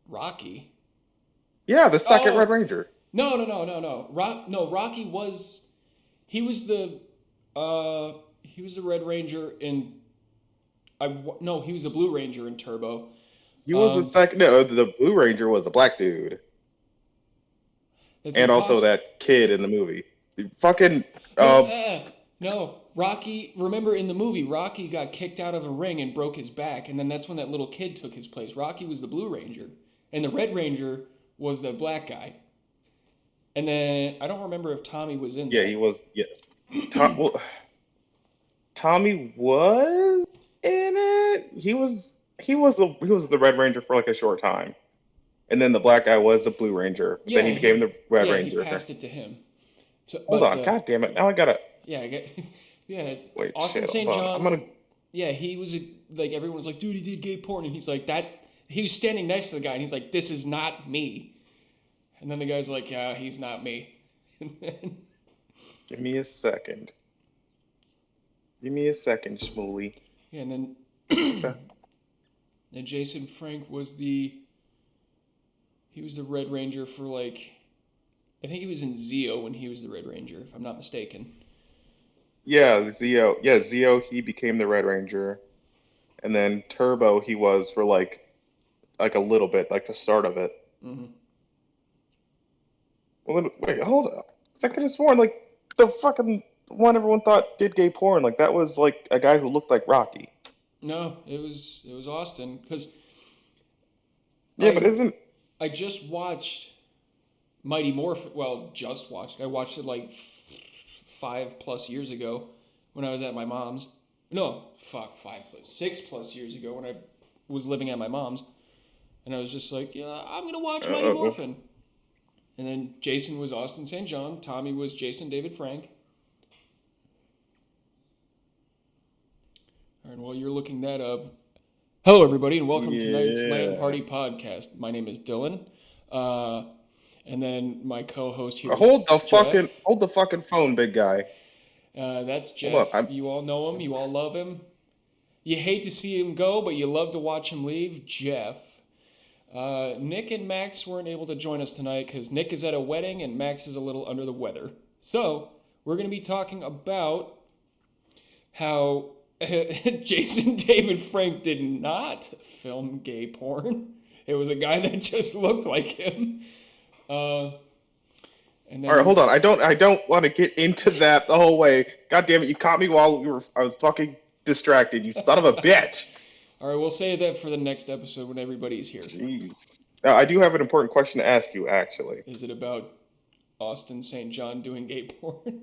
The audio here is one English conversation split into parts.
Rocky. Yeah, the second Red Oh, Ranger. no. No, Rocky was he was the he was the Red Ranger in no, he was the Blue Ranger in Turbo. He was the Um, second. No, the Blue Ranger was a black dude, that's and also impossible. that kid in the movie. The fucking No, um. no. Rocky. Remember in the movie, Rocky got kicked out of a ring and broke his back, and then that's when that little kid took his place. Rocky was the Blue Ranger, and the Red Ranger was the black guy. And then I don't remember if Tommy was in Yeah, he that. was. Yes, well, Tommy was in it. He was the Red Ranger for like a short time, and then the black guy was the Blue Ranger. But then he became the Red Yeah he Ranger. passed it to him. So, Hold but on, God damn it! Now I gotta yeah, I get, yeah. wait. Austin Shit, hold St. on. I'm gonna. John. Yeah, he was like everyone was like, dude, he did gay porn, and he's like that. He was standing next to the guy, and he's like, this is not me. And then the guy's like, yeah, he's not me. And then, Give me a second. Give me a second, Shmooly. yeah, and then Okay. and Jason Frank was the Red Ranger for like I think he was in Zeo when he was the Red Ranger, if I'm not mistaken. Yeah, Zeo. Yeah, Zeo. He became the Red Ranger, and then Turbo. He was for like a little bit, like the start of it. Hmm. Well, then, wait, hold up. 'Cause I could have sworn like the fucking one everyone thought did gay porn. Like that was like a guy who looked like Rocky. No, it was Austin because Yeah, but I isn't I just watched Mighty Morphin. Well, just watched. I watched it like 5+ years ago when I was at my mom's. No, fuck, 6+ years ago when I was living at my mom's, and I was just like, yeah, I'm gonna watch Mighty uh, uh, Morphin. And then Jason was Austin St. John. Tommy was Jason David Frank. All right, while you're looking that up, hello everybody, and welcome to tonight's LAN yeah. Party podcast. My name is Dylan, uh, and then my co-host here is Hold the fucking Jeff. hold the fucking phone, big guy. That's Hold on. Jeff. You all know him. You all love him. You hate to see him go, but you love to watch him leave. Jeff. Nick and Max weren't able to join us tonight because Nick is at a wedding and Max is a little under the weather. So we're going to be talking about how Jason David Frank did not film gay porn. It was a guy that just looked like him. Uh, and All then right, hold on. I don't want to get into that the whole way. God damn it! You caught me while I was fucking distracted. You son of a bitch. all right, we'll save that for the next episode when everybody's here. Jeez. Now, I do have an important question to ask you, actually. Is it about Austin St. John doing gay porn?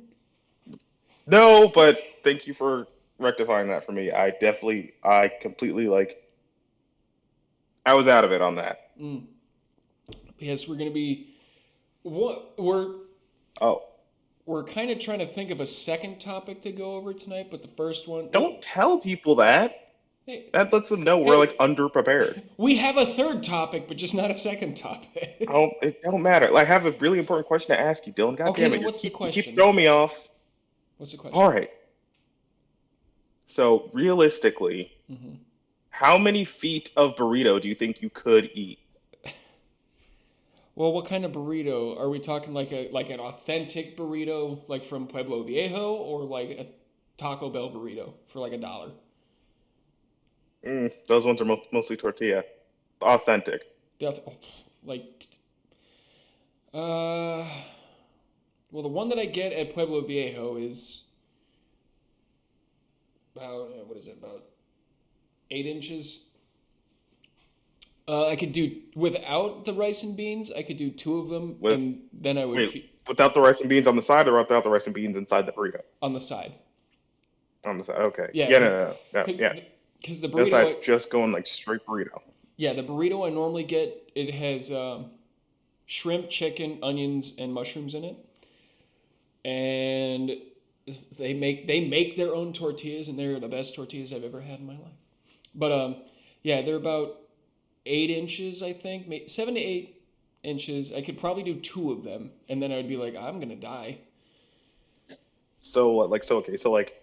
No, but thank you for rectifying that for me. I completely I was out of it on that. Mm. Yes, we're gonna be. What Oh, we're kind of trying to think of a second topic to go over tonight, but the first one. don't Well, tell people that. hey, That lets them know we're like hey, underprepared. we have a third topic, but just not a second topic. It don't matter. Like, I have a really important question to ask you, Dylan. God Okay, damn then it, what's the you keep question? throwing me off. What's the All question? right. So realistically, Hmm. how many feet of burrito do you think you could eat? Well, what kind of burrito are we talking? Like an authentic burrito, like from Pueblo Viejo, or like a Taco Bell burrito for like $1? Those ones are mostly tortilla, authentic. Oh, like, uh, well, the one that I get at Pueblo Viejo is about what is it? About 8 inches. I could do without the rice and beans. I could do two of them, With and then I would wait, without the rice and beans on the side, or without the rice and beans inside the burrito on the side. on the side? Okay. Yeah, Yeah, no, yeah. because the The other burrito, side's just going like straight burrito. yeah, the burrito I normally get it has shrimp, chicken, onions, and mushrooms in it, and they make their own tortillas, and they're the best tortillas I've ever had in my life. But yeah, they're about 8 inches, I think, 7 to 8 inches. I could probably do two of them, and then I'd be like, I'm gonna die. Okay, so like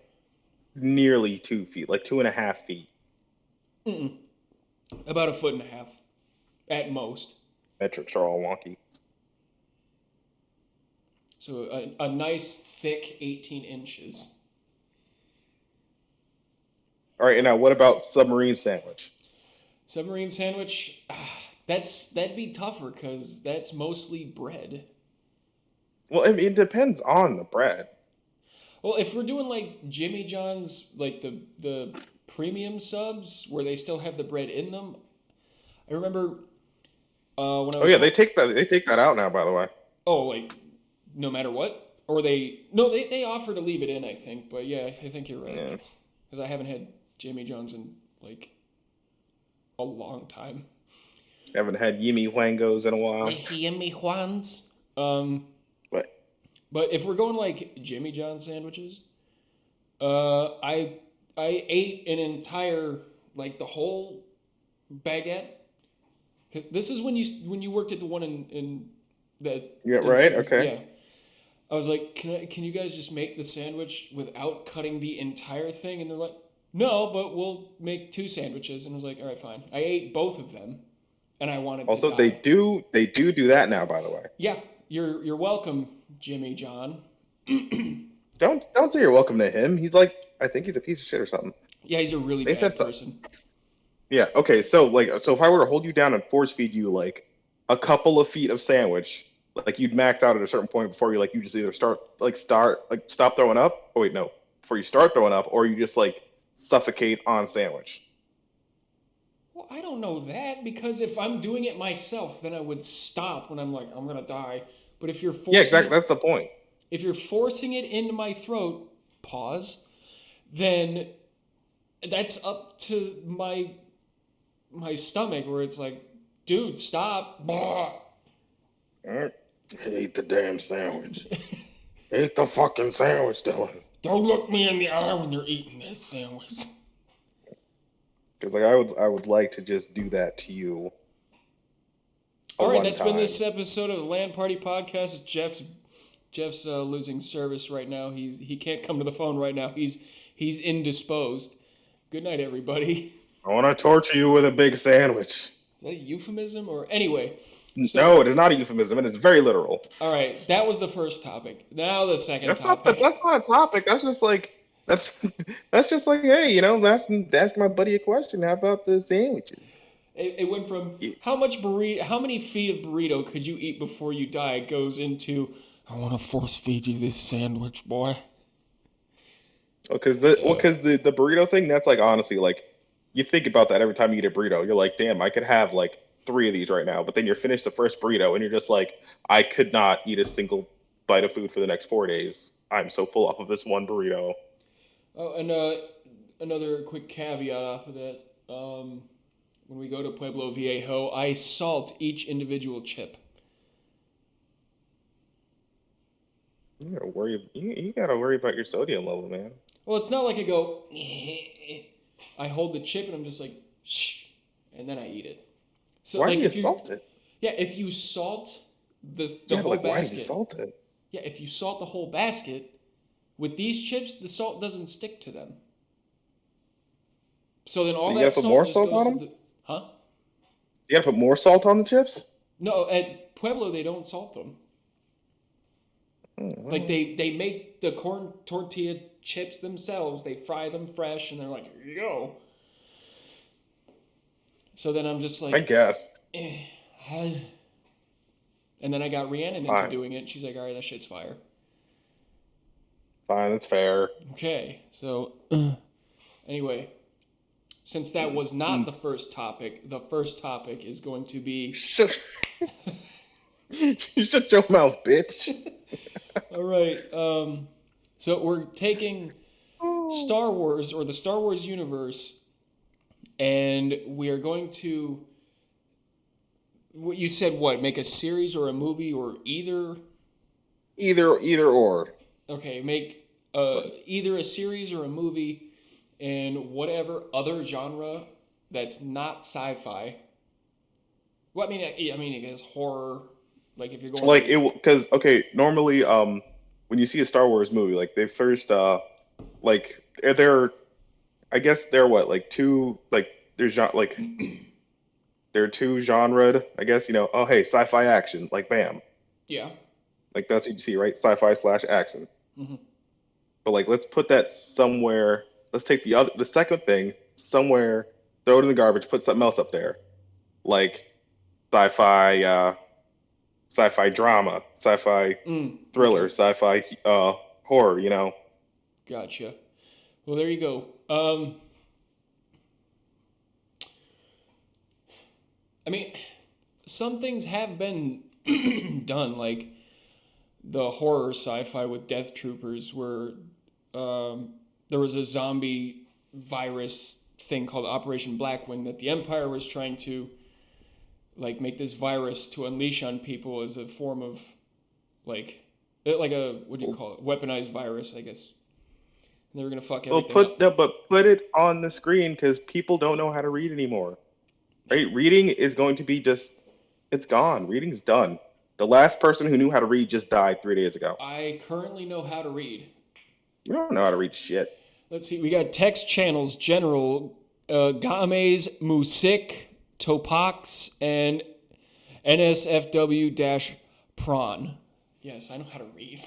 nearly 2 feet, like 2.5 feet. Mm-mm. About a foot and a half. at most. Metrics are all wonky. So a nice thick 18 inches. All right, and now what about submarine sandwich? Submarine sandwich, that'd be tougher because that's mostly bread. Well, I mean, it depends on the bread. Well, if we're doing like Jimmy John's, like the premium subs where they still have the bread in them, I remember when I Oh was yeah, they take that out now, by the way. like no matter what, or they offer to leave it in, I think, but yeah, I think you're right Yeah. because I haven't had Jimmy John's in like a long time. Haven't had Yimmy Wangos in a while. Jimmy Juan's. Um, But but if we're going like Jimmy John's sandwiches, I ate an entire like the whole baguette. This is when you worked at the one in the yeah, in right, Syracuse. okay. Yeah. I was like, can you guys just make the sandwich without cutting the entire thing? And they're like, no, but we'll make 2 sandwiches. And I was like, all right, fine. I ate both of them, and I wanted to Also, they die. do that now, by the way. Yeah, you're welcome, Jimmy John. Don't say you're welcome to him. He's like, I think he's a piece of shit or something. Yeah, he's a really They bad said so. person. Yeah, okay. So if I were to hold you down and force feed you like a couple of feet of sandwich, like you'd max out at a certain point before you just either stop throwing up. Oh wait, no. Before you start throwing up, or you just like suffocate on sandwich. Well, I don't know that because if I'm doing it myself, then I would stop when I'm like, I'm gonna die. But if you're Yeah, forcing exactly. That's the point. if you're forcing it into my throat, pause, then that's up to my stomach where it's like, dude, stop. Eat the damn sandwich. Eat the fucking sandwich, Dylan. Don't look me in the eye when you're eating that sandwich. Because like I would like to just do that to you. All right, one that's time. been this episode of the LAN Party Podcast. Jeff's losing service right now. He can't come to the phone right now. He's indisposed. Good night, everybody. I want to torture you with a big sandwich. Is that a euphemism or anyway? No, it is not a euphemism. It is very literal. All right, that was the first topic. Now the second That's topic. that's not a topic. That's just like that's just like, hey, asking my buddy a question. How about the sandwiches? It went from Yeah. how many feet of burrito could you eat before you die goes into I want to force feed you this sandwich, boy. Because the burrito thing, that's like honestly like you think about that every time you eat a burrito. You're like, damn, I could have like 3 of these right now. But then you're finished the first burrito and you're just like, I could not eat a single bite of food for the next 4 days. I'm so full off of this one burrito. Oh, and another quick caveat off of that. When we go to Pueblo Viejo, I salt each individual chip. You gotta worry about your sodium level, man. Well, it's not like I go. I hold the chip and I'm just like, shh, and then I eat it. So Why like do you if you salt it? yeah, if you salt the Yeah, whole like why do basket. you salt it? Yeah, if you salt the whole basket, with these chips, the salt doesn't stick to them. So then all So you that gotta put salt more just salt goes on to them? the huh? You gotta put more salt on the chips? No, at Pueblo they don't salt them. Like they make the corn tortilla chips themselves. They fry them fresh, and they're like, here you go. So then I'm just like, I guess. And then I got Rhiannon into doing it. She's like, all right, that shit's fire. Fine, that's fair. Okay, so anyway, since that was not the first topic is going to be. You shut your mouth, bitch. All right, so we're taking Star Wars or the Star Wars universe, and we are going to. What you said? What make a series or a movie or either? Either or. Okay, make either a series or a movie in whatever other genre that's not sci-fi. Well, I mean, I guess horror. Like if you're going Like it, because normally, when you see a Star Wars movie, like they first, like they're, I guess they're what, like two, like there's not like they're too genred, I guess. Oh hey, sci-fi action, like bam, Yeah. like that's what you see, right? Sci-fi slash action. Hmm. But like, let's put that somewhere. Let's take the second thing somewhere, throw it in the garbage, put something else up there, like sci-fi, sci-fi drama, sci-fi thriller, Okay. sci-fi horror. Gotcha. Well, there you go. I mean, some things have been done, like the horror sci-fi with Death Troopers, where there was a zombie virus thing called Operation Blackwing that the Empire was trying to like make this virus to unleash on people as a form of like like a what do you call it, weaponized virus, I guess. And they were gonna fuck Well, everything up. put it on the screen because people don't know how to read anymore. Right? Reading is going to be just it's gone. Reading's done. The last person who knew how to read just died 3 days ago. I currently know how to read. You don't know how to read shit. Let's see, we got text channels, general, Games, Musik, Topax, and NSFW-Prawn. Yes, I know how to read.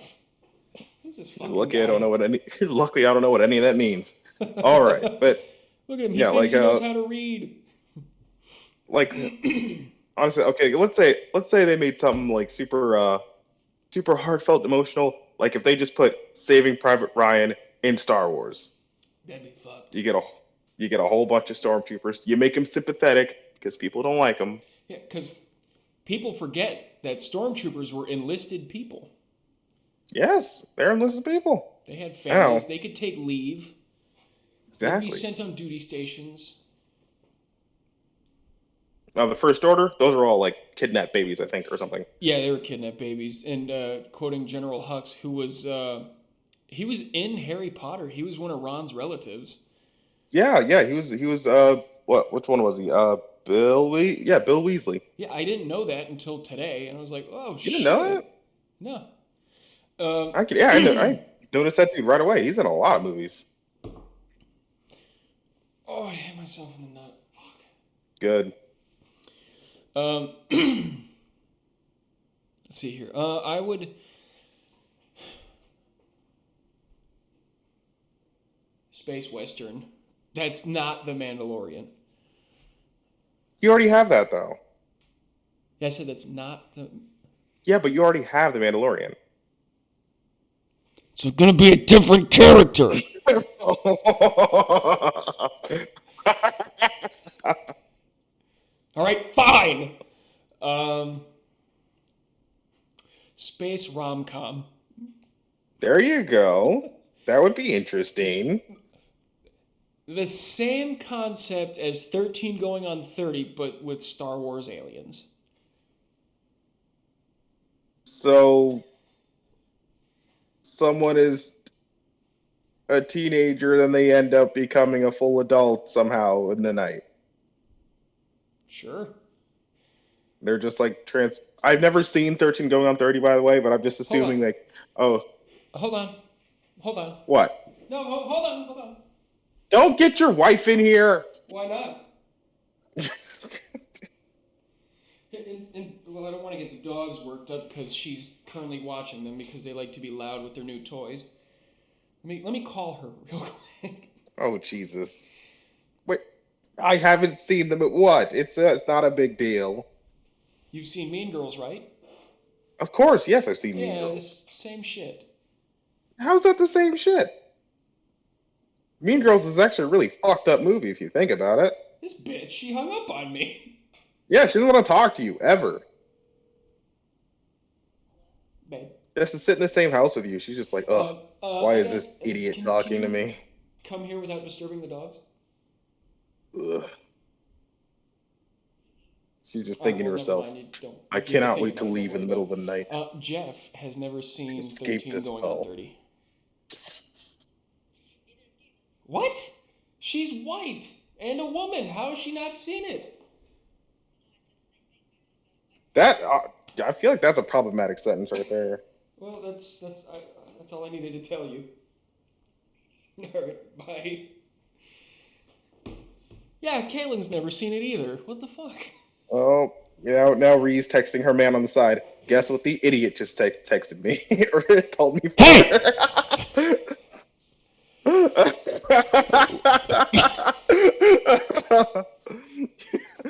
Who's this fucking Lucky I don't guy? know what any. Luckily, I don't know what any of that means. All right, but Look at him. He yeah, thinks he knows how to read. like honestly, okay. Let's say they made something like super heartfelt, emotional. Like if they just put Saving Private Ryan in Star Wars, That'd be fucked. you get a you get a whole bunch of stormtroopers. You make them sympathetic because people don't like them. Yeah, because people forget that stormtroopers were enlisted people. Yes, they're enlisted people. They had Now, families. They could take leave. They'd be exactly. sent on duty stations. Now the First Order, those are all like kidnapped babies, I think, or something. Yeah, they were kidnapped babies. And quoting General Hux, who was he was in Harry Potter. He was one of Ron's relatives. Yeah, yeah, he was what which one was he? Bill Weasley. Yeah, I didn't know that until today, and I was like, oh You didn't know that? shit. No. Um, I noticed that dude right away. He's in a lot of movies. oh, I hit myself in the nut. Fuck. Good. Let's see here. I would. Space Western. That's not The Mandalorian. You already have that though. Yeah, I said that's not the. Yeah, but you already have the Mandalorian. So it's gonna be a different character. All right, fine. Um, space rom com. There you go. That would be Just interesting. the same concept as 13 going on 30, but with Star Wars aliens. So someone is a teenager, then they end up becoming a full adult somehow in the night. Sure. They're just like trans. I've never seen 13 going on 30, by the way, but I'm just Hold on. assuming like, oh, Hold on. Hold on. what? No, hold on. Hold on. Don't get your wife in here. Why not? Well, I don't want to get the dogs worked up because she's currently watching them because they like to be loud with their new toys. Let me call her real quick. Oh Jesus! Wait, I haven't seen them at what? It's not a big deal. You've seen Mean Girls, right? Of course, yes, I've seen Mean Yeah, Girls. it's same shit. How's that the same shit? Mean Girls is actually a really fucked up movie if you think about it. This bitch, she hung up on me. Yeah, she doesn't want to talk to you ever. Babe. Just to sit in the same house with you. She's just like, ugh, why I is got. this idiot Can talking to you me? come here without disturbing the dogs? Ugh. She's just thinking to Well, never herself, mind. You don't. I If you have to cannot think wait to about it, don't leave in worry the about middle of the night it. Jeff has never to seen escape 13 this going on hell. 30. What? She's white and a woman. How has she not seen it? That I feel like that's a problematic sentence right there. Well, that's all I needed to tell you. All right, bye. Yeah, Kaylin's never seen it either. What the fuck? Oh, now Ree's texting her man on the side. Guess what the idiot just texted me or told me for? Hey!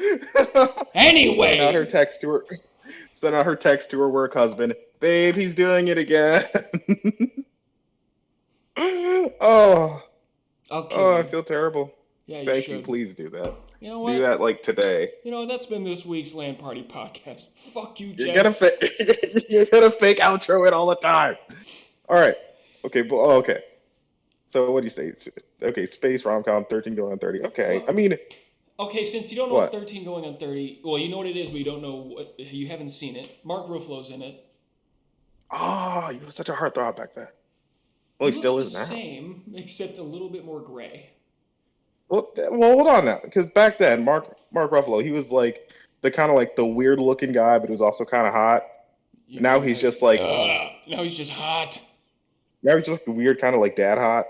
Sending out her Anyway! text to her. Sent out her text to her work husband. Babe, he's doing it again. Oh, I'll kill oh, I you. feel terrible. Yeah, you Thank you. should. Please do that. You know Do what? that like today. You know, that's been this week's LAN Party podcast. Fuck you, You're Jeff. gonna you're gonna fake outro it all the time. All right. Okay. Okay. So what do you say? Okay, space rom-com, 13 going on 30. Okay. I Well, mean, okay, since you don't know what what? 13 going on 30, well, you know what it is, but you don't know what, you haven't seen it. Mark Ruffalo's in it. Oh, you were such a heartthrob back then. Well, He he looks still the is now. same, except a little bit more gray. Well, hold on now, because back then, Mark Ruffalo, he was like the kind of like the weird looking guy, but he was also kind of hot. You Now mean he's like, just like now he's just hot. now he's just like weird, kind of like dad hot.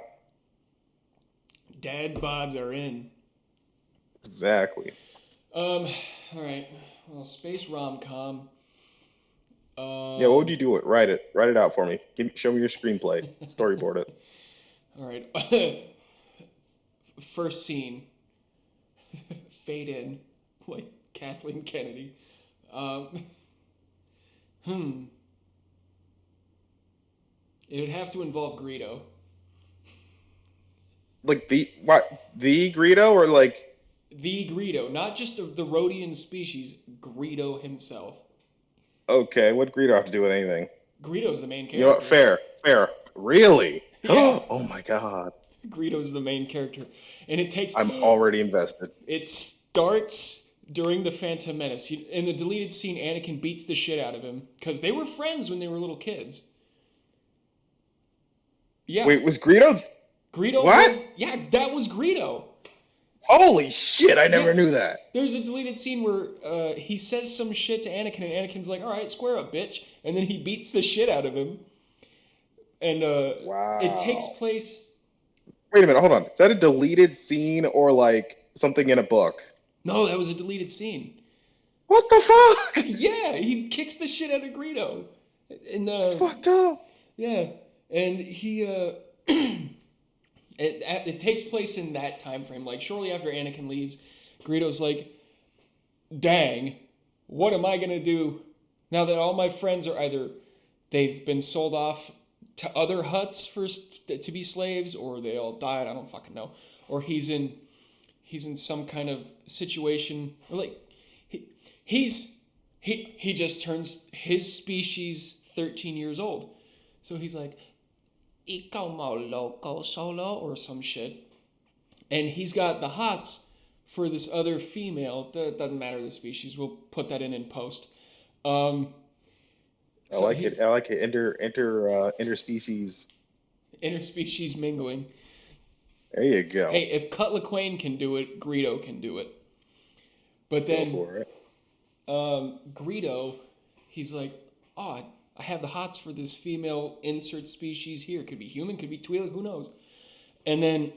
Dad bods are in. Exactly. All right. Well, space rom-com. Yeah, what would you do? Write it out for me. Show me your screenplay. Storyboard it. All right. First scene. Fade in, like Kathleen Kennedy. Um, It would have to involve Greedo. Like the Greedo or like The Greedo, not just the Rhodian species, Greedo himself. okay, what Greedo have to do with anything? Greedo's the main You know what? character. Fair. Really? Yeah, Oh my God. Greedo's the main character. And it takes. I'm already invested. It starts during the Phantom Menace. In the deleted scene, Anakin beats the shit out of him because they were friends when they were little kids. Yeah, Wait, was Greedo? Greedo What? was. Yeah, that was Greedo. Holy shit! I never Yeah. knew that. There's a deleted scene where he says some shit to Anakin, and Anakin's like, "All right, square up, bitch," and then he beats the shit out of him. And it takes Wow. place. Wait a minute. Hold on. Is that a deleted scene or like something in a book? No, that was a deleted scene. What the fuck? Yeah, he kicks the shit out of Greedo, and It's fucked up. yeah, and he it takes place in that time frame. Like shortly after Anakin leaves, Greedo's like, "Dang, what am I gonna do now that all my friends are either they've been sold off to other huts to be slaves, or they all died. I don't fucking know. Or he's in some kind of situation, or like he just turns his species 13 years old. So he's like, "Ikaw mo loco solo," or some shit. And he's got the hots for this other female. Doesn't matter the species. We'll put that in post. Um, I so like it. he's I like it. Interspecies. interspecies mingling. There you go. Hey, if Cut LaQuaine can do it, Greedo can do it. But Go then for it. Greedo, he's like, "Oh, I have the hots for this female insert species here. Could be human, could be Twi'lek, who knows?" And then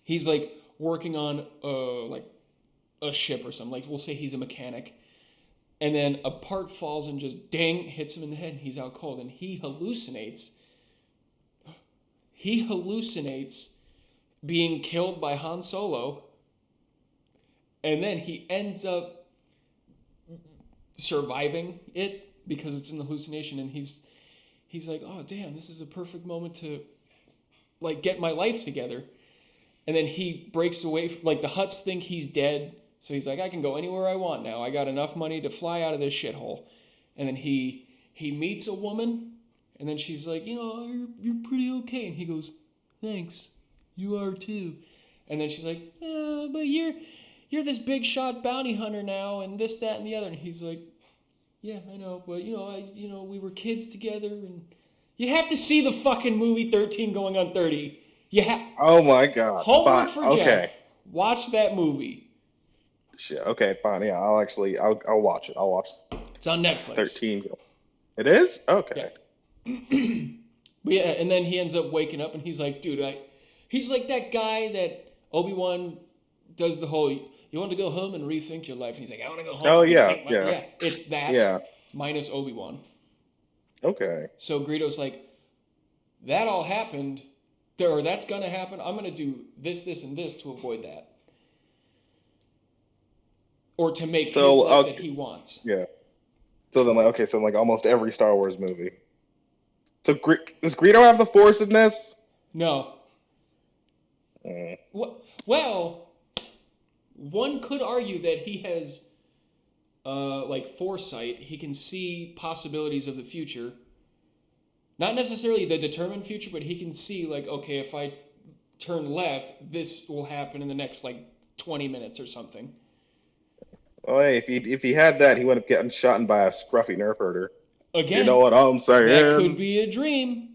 he's like working on like a ship or something. Like we'll say he's a mechanic, and then a part falls and just dang hits him in the head, and he's out cold, and he hallucinates. He hallucinates being killed by Han Solo, and then he ends up surviving it because it's an hallucination, and he's like, "Oh damn, this is a perfect moment to like get my life together." And then he breaks away like the Hutts think he's dead, so he's like, "I can go anywhere I want now. I got enough money to fly out of this shithole." And then he meets a woman, and then she's like, "You're pretty okay." And he goes, "Thanks, you are too." And then she's like, "But you're this big shot bounty hunter now, and this, that, and the other." And he's like, "Yeah, I know, but we were kids together, and you have to see the fucking movie 13 going on 30. Oh my God. Homework Fine. for Okay. Jeff. Watch that movie. Shit. Okay. Fine. Yeah. I'll watch it. I'll watch It's on Netflix. 13. It is? Okay. Yeah. But yeah, and then he ends up waking up, and he's like, "Dude, he's like that guy that Obi-Wan does the whole, you want to go home and rethink your life, and he's like, I want to go home Oh and yeah, rethink my yeah, yeah. It's that yeah. minus Obi-Wan. Okay. So Greedo's like, that all happened, or that's gonna happen. I'm gonna do this, this, and this to avoid that, or to make his So life that he wants. yeah. So then, like, okay, so like almost every Star Wars movie. So does Greedo have the Force in this? No. Mm. Well, one could argue that he has, like foresight. He can see possibilities of the future. Not necessarily the determined future, but he can see like, okay, if I turn left, this will happen in the next like 20 minutes or something. Oh, hey, if he had that, he wouldn't have gotten shot by a scruffy nerf herder. You know Again, what I'm that could saying? be a dream.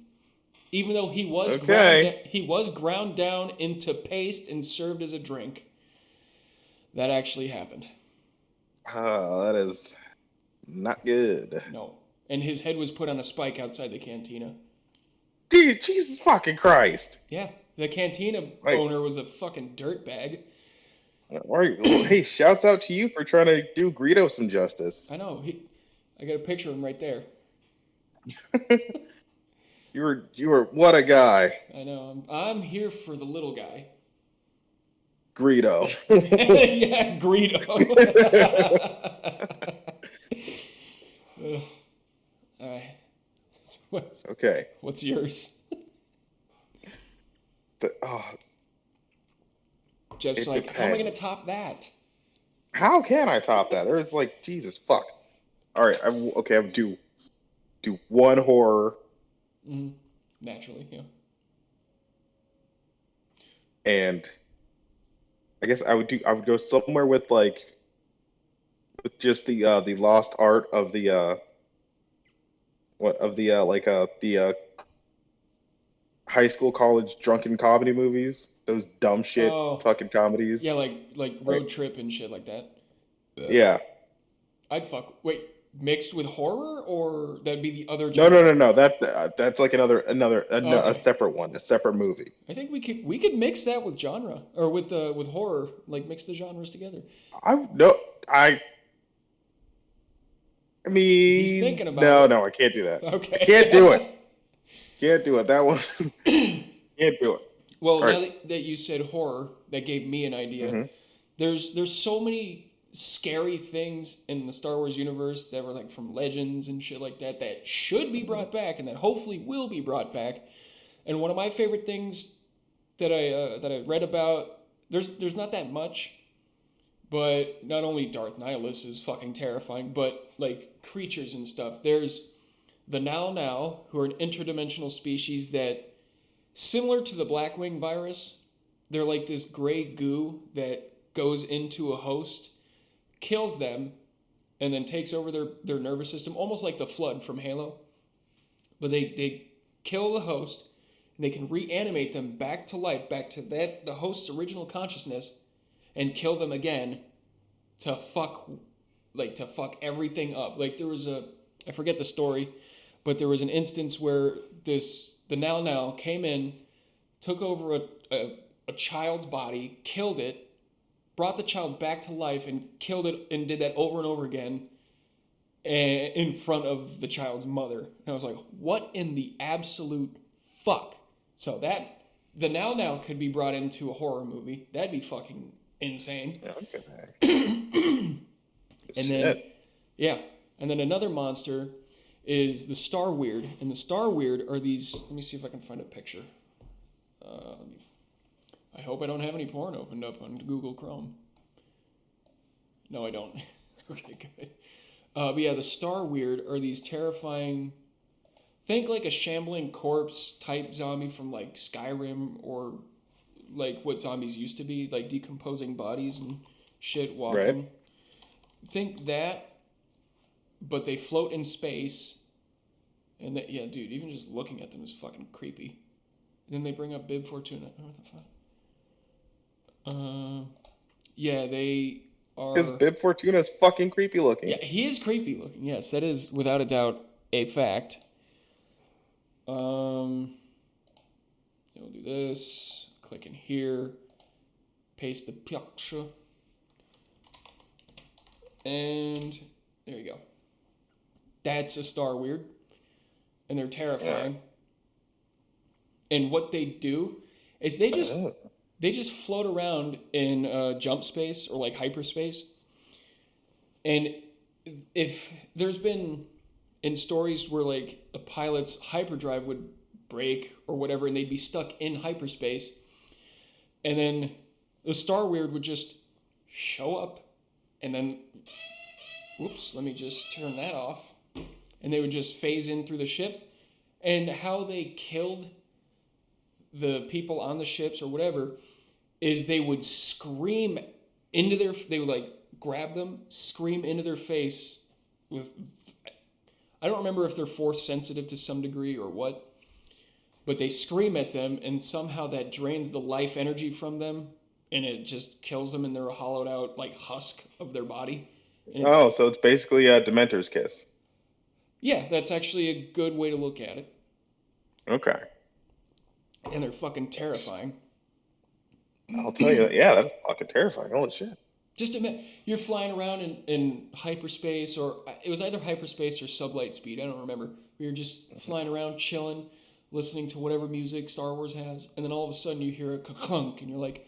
Even though Okay. he was ground down into paste and served as a drink. That actually happened. That is not good. No. And his head was put on a spike outside the cantina. Dude, Jesus fucking Christ! Yeah, the cantina Like, owner was a fucking dirtbag. well, hey, shouts out to you for trying to do Greedo some justice. I know. I got a picture of him right there. You were what a guy, I know. I'm here for the little guy. Greedo. Yeah, Greedo. Ugh. All right. Okay. What's yours? Oh, Jeff's it like, how am I gonna depends. top that? How can I top that? There's like Jesus fuck. All right, okay. I'll do one horror Mm, naturally, yeah. and I guess I would go somewhere with just the lost art of the what of the high school college drunken comedy movies, those dumb shit Oh, fucking yeah, comedies. like Right. road trip and shit like that. Yeah. I'd fuck. Wait, mixed with horror, or that'd be the other No, no, genre? no, no. That's like a Okay. separate one, a separate movie. I think we could mix that with genre or with horror, like mix the genres together. I no I I He's mean, thinking about no, it. no, I can't do that. I can't do it. Okay. Can't do it. That one can't do it. Well, All right. now that you said horror, that gave me an idea. Mm-hmm. There's so many scary things in the Star Wars universe that were like from legends and shit like that that should be Mm-hmm. brought back and that hopefully will be brought back. And one of my favorite things that I read about, there's not that much, but not only Darth Nihilus is fucking terrifying, but like creatures and stuff. There's the Now, who are an interdimensional species that, similar to the Blackwing virus, they're like this gray goo that goes into a host, kills them, and then takes over their nervous system, almost like the Flood from Halo. But they kill the host, and they can reanimate them back to life, back to the host's original consciousness, and kill them again to fuck everything up. Like there was I forget the story, but there was an instance where the Now came in, took over a child's body, killed it, brought the child back to life, and killed it, and did that over and over again in front of the child's mother. And I was like, what in the absolute fuck? So the Now could be brought into a horror movie. That'd be fucking insane. Okay. And then, Shit. yeah, and then another monster is the Star Weird, and the Star Weird are these. Let me see if I can find a picture. Uh, I hope I don't have any porn opened up on Google Chrome. No, I don't. Okay, good. But yeah, the Star Weird are these terrifying. Think like a shambling corpse type zombie from like Skyrim or like what zombies used to be, like decomposing bodies and shit Right. walking. Think that, but they float in space. And that, yeah, dude, even just looking at them is fucking creepy. And then they bring up Bib Fortuna. What the fuck? Yeah, they Because are. Bib Fortuna is fucking creepy looking. Yeah, he is creepy looking. Yes, that is without a doubt a fact. We'll do this. Click in here. Paste the picture. And there you go. That's a Star Weird. And they're Yeah. terrifying. And what they do is Oh. they just float around in jump space or like hyperspace. And if there's been in stories where like a pilot's hyperdrive would break or whatever and they'd be stuck in hyperspace, and then the Star Weird would just show up and then whoops, let me just turn that off. And they would just phase in through the ship. And how they killed the people on the ships or whatever is they would scream into their, they would like grab them, scream into their face with, I don't remember if they're force sensitive to some degree or what, but they scream at them and somehow that drains the life energy from them and it just kills them and they're a hollowed out like husk of their body. And Oh, it's, so it's basically a Dementor's kiss. yeah, that's actually a good way to look at it. Okay. And they're fucking terrifying. I'll tell you that. Yeah, that's fucking terrifying. Holy shit. Just admit you're flying around in hyperspace, or it was either hyperspace or sublight speed. I don't remember. We were just flying around, chilling, listening to whatever music Star Wars has, and then all of a sudden you hear a clunk, and you're like,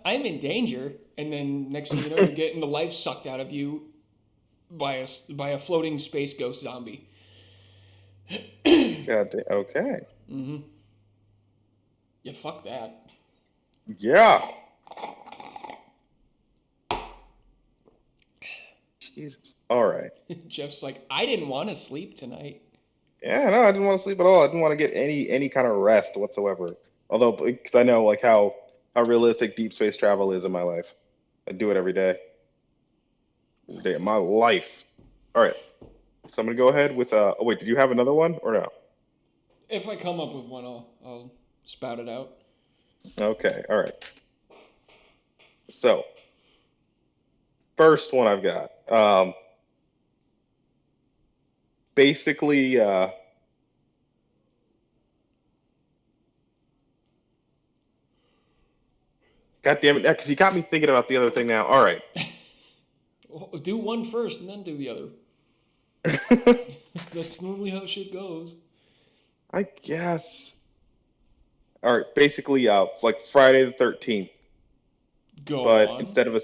"I'm in danger." And then next thing you know, you're getting the life sucked out of you by a floating space ghost zombie. God damn. Okay. Mm-hmm. Yeah, fuck that. Yeah. Jesus. All right. Jeff's like, I didn't want to sleep tonight. Yeah, no, I didn't want to sleep at all. I didn't want to get any kind of rest whatsoever. Although, because I know like how realistic deep space travel is in my life. I do it every day. Every day of my life. All right. So I'm gonna go ahead with oh wait, did you have another one or no? If I come up with one, I'll spout it out. Okay. All right. So first one I've got. Basically, God damn it, because you got me thinking about the other thing now. All right. Do one first and then do the other. That's normally how shit goes. I guess. All right. Basically, like Friday the 13th, Go but on. instead of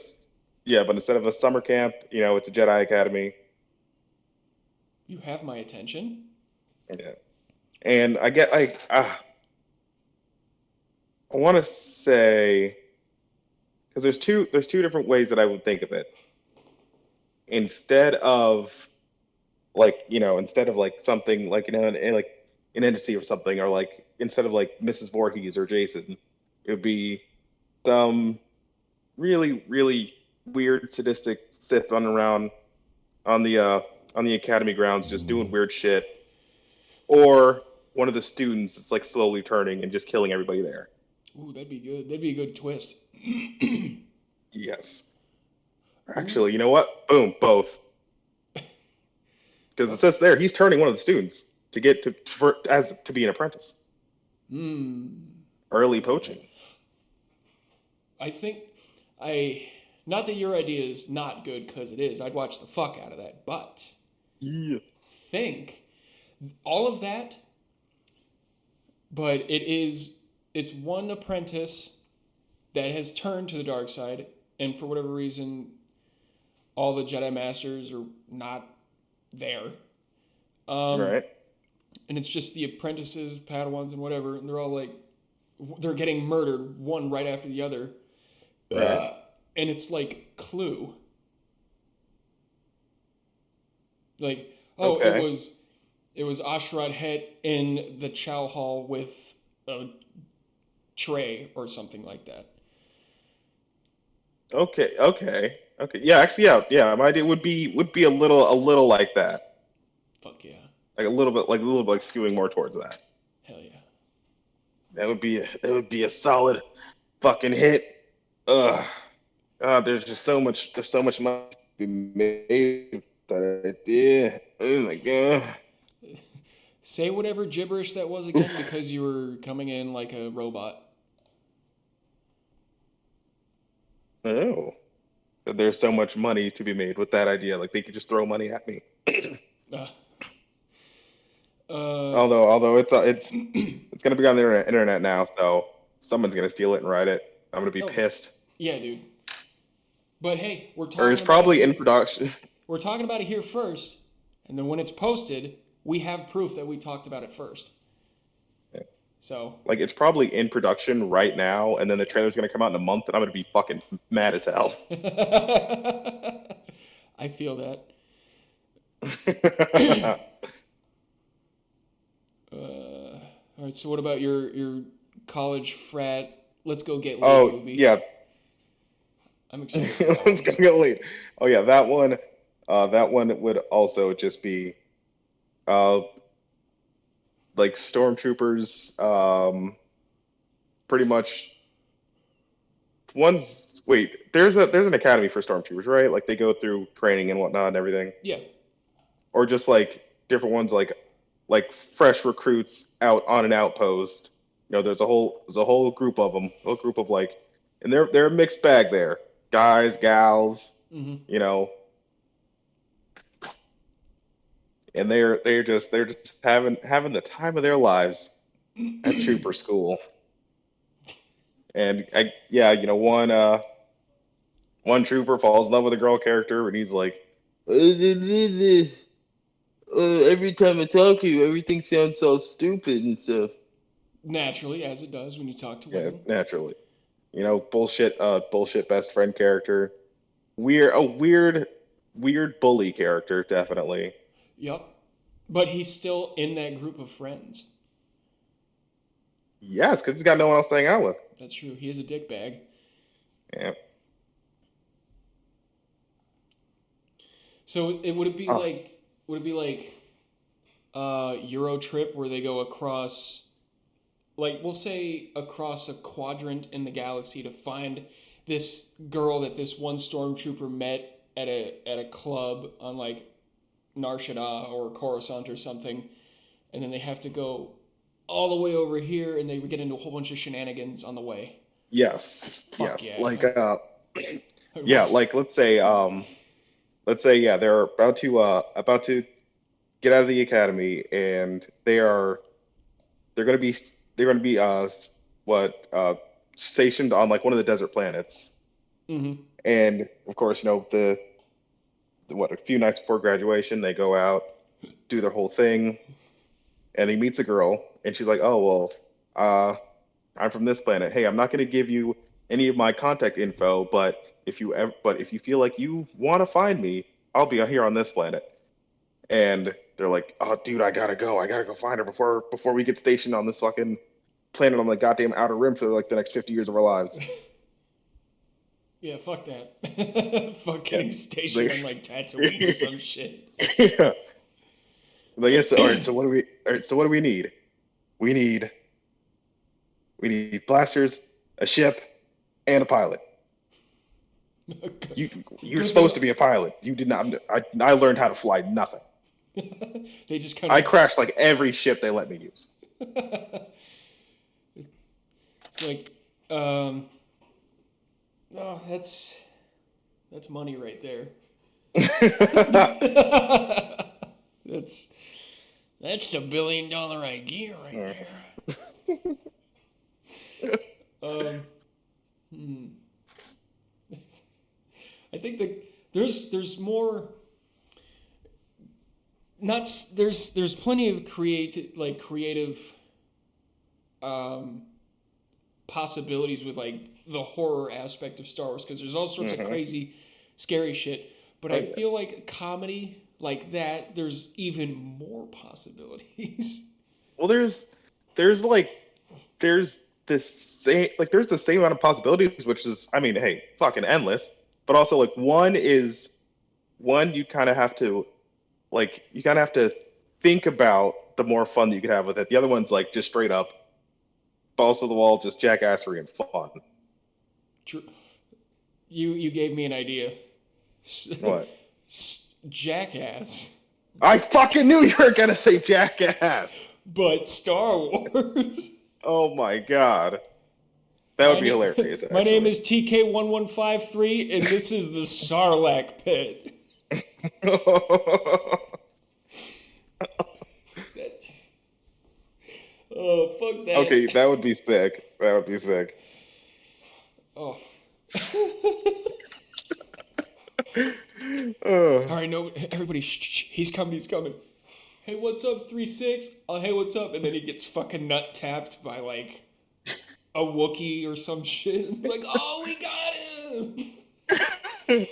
but instead of a summer camp, it's a Jedi Academy. You have my attention. Yeah. And I get like, I want to say, because there's two different ways that I would think of it. Instead of instead of like something like like an entity or something, or like instead of like Mrs. Voorhees or Jason, it would be some really really weird sadistic Sith running around on the academy grounds just doing weird shit, or one of the students that's like slowly turning and just killing everybody there. Ooh, that'd be good. That'd be a good twist. Yes. Ooh. Actually, you know what? Boom, both. Because it Oh. says there he's turning one of the students to get to be an apprentice. Hmm. Early Okay. poaching. I think I. Not that your idea is not good, because it is. I'd watch the fuck out of that. But Yeah. think all of that, but it's one apprentice that has turned to the dark side, and for whatever reason, all the Jedi Masters are not there. Um, Right. and it's just the apprentices, Padawans, and whatever, and they're all like, they're getting murdered one right after the other. Right. And it's like Clue. Like, oh, Okay. it was Ashrad Het in the Chow Hall with a tray or something like that. Okay. Okay. Okay. Yeah. Actually, yeah. Yeah. My idea would be a little like that. Fuck yeah. Like a little bit like skewing more towards that. Hell yeah. That would be a solid fucking hit. Ugh. God, there's so much money to be made with that idea. Oh my god. Say whatever gibberish that was again because you were coming in like a robot. Oh. that there's so much money to be made with that idea. Like they could just throw money at me. Uh, Although it's gonna be on the internet now, so someone's gonna steal it and write it. I'm gonna be oh, pissed. yeah, dude. But hey, we're Or it's talking about it probably in here. production. We're talking about it here first, and then when it's posted, we have proof that we talked about it first. So, Like it's probably in production right now, and then the trailer's gonna come out in a month, and I'm gonna be fucking mad as hell. I feel that. All right. So, what about your college frat? Let's go get laid Oh movie. yeah, I'm excited for that let's one. go get late. Oh yeah, that one. That one would also just be uh like stormtroopers. Pretty much one's wait. There's an academy for stormtroopers, right? Like they go through training and whatnot and everything, Yeah. or just like different ones like fresh recruits out on an outpost. You know, there's a whole group of them, a whole group of like, and they're a mixed bag there, guys, gals, Mm-hmm. you know, and they're just having the time of their lives at trooper school. And yeah, you know, one trooper falls in love with a girl character, and he's like, every time I talk to you, everything sounds so stupid and stuff. Naturally, as it does when you talk to Yeah, women. naturally. You know, bullshit best friend character. Weird bully character, definitely. Yep. But he's still in that group of friends. Yes, because he's got no one else to hang out with. That's true. He is a dickbag. Yeah. So it would it be Oh, like would it be like Euro Trip where they go across, like we'll say across a quadrant in the galaxy to find this girl that this one stormtrooper met at a club on like Nar Shaddaa or Coruscant or something, and then they have to go all the way over here and they get into a whole bunch of shenanigans on the way. yes, Fuck yes. yeah. Like I'd yeah, watch. like let's say yeah, they're about to get out of the academy, and they're gonna be they're gonna be what stationed on like one of the desert planets. Mm-hmm. And of course, you know, a few nights before graduation, they go out, do their whole thing, and he meets a girl, and she's like, "Oh well, uh, I'm from this planet. Hey, I'm not going to give you any of my contact info, but if you feel like you want to find me, I'll be here on this planet." And they're like, "Oh, dude, I gotta go find her before we get stationed on this fucking planet on the goddamn outer rim for like the next 50 years of our lives." Yeah, fuck that. Fuck Yeah, getting stationed like, on like Tatooine or some shit. yeah. Like, yes, all right. So what do we need? We need we need blasters, a ship, and a pilot. You you're Good thing supposed to be a pilot. You did not. I learned how to fly nothing. they just kind I of. crashed like every ship they let me use. It's like, um, oh, that's money right there. that's that's $1 billion idea right Yeah. there. Um, hmm. I think that there's more. Not there's plenty of creative um, possibilities with like the horror aspect of Star Wars because there's all sorts of Hmm. crazy, scary shit. But Oh I yeah. feel like comedy like that, there's even more possibilities. Well, there's like there's the same amount of possibilities, which is, I mean, hey, fucking endless. But also, like, one you kind of have to think about the more fun that you could have with it. The other one's like just straight up balls to the wall, just jackassery and fun. True. You gave me an idea. What? Jackass, I fucking knew you were gonna say jackass. but Star Wars. Oh my god, That would be hilarious, My name actually. is TK1153, and this is the Sarlacc pit. That's... Oh, fuck that. Okay, that would be sick. That would be sick. Oh. Uh, All right, no, everybody, shh, he's coming, he's coming. Hey, what's up, 3-6? Oh, hey, what's up? And then he gets fucking nut tapped by, like, a Wookiee or some shit. Like, oh, we got him!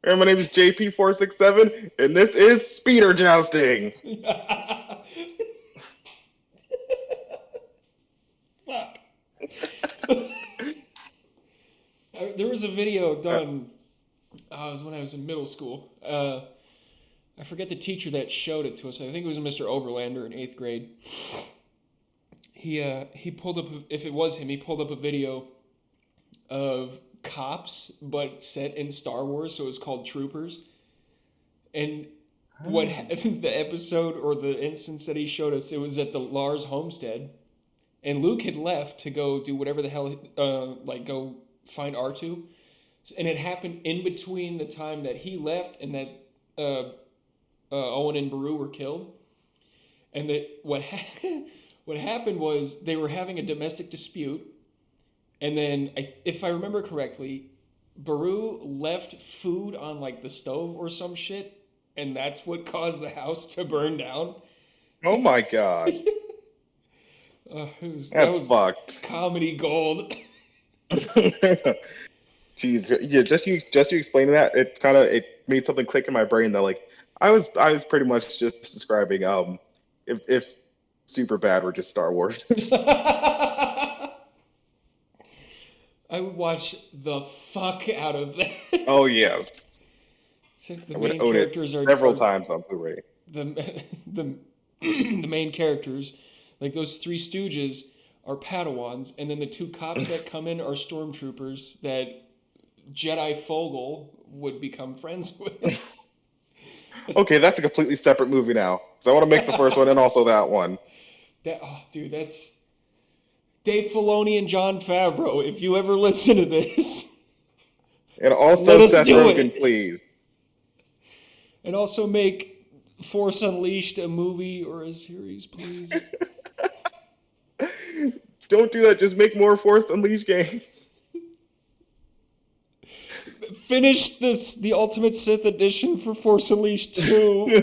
and my name is JP467, and this is Speeder Jousting. Fuck. There was a video done, it was when I was in middle school. I forget the teacher that showed it to us. I think it was Mr. Oberlander in 8th grade. He pulled up, if it was him, he pulled up a video of cops, but set in Star Wars, so it was called Troopers. And the episode or the instance that he showed us, it was at the Lars homestead, and Luke had left to go do whatever the hell, like go find R2, and it happened in between the time that he left and that Owen and Beru were killed. And that what happened was they were having a domestic dispute, and then if I remember correctly, Beru left food on like the stove or some shit, and that's what caused the house to burn down. Oh my god. That was fucked. comedy gold. Jeez, yeah, just you explaining that, it made something click in my brain that like I was pretty much just describing if Super Bad were just Star Wars. I would watch the fuck out of that. Oh yes. The I would main own it characters several times on Blu-ray. The main characters, like those three stooges, are Padawans, and then the two cops that come in are stormtroopers that Jedi Fogel would become friends with. Okay, that's a completely separate movie now. So I want to make the first one and also that one. Dude, that's Dave Filoni and Jon Favreau. If you ever listen to this, and also let us Seth do Rogen, it. please. And also make Force Unleashed a movie or a series, please. Don't do that. Just make more Force Unleashed games. Finish the Ultimate Sith edition for Force Unleashed 2.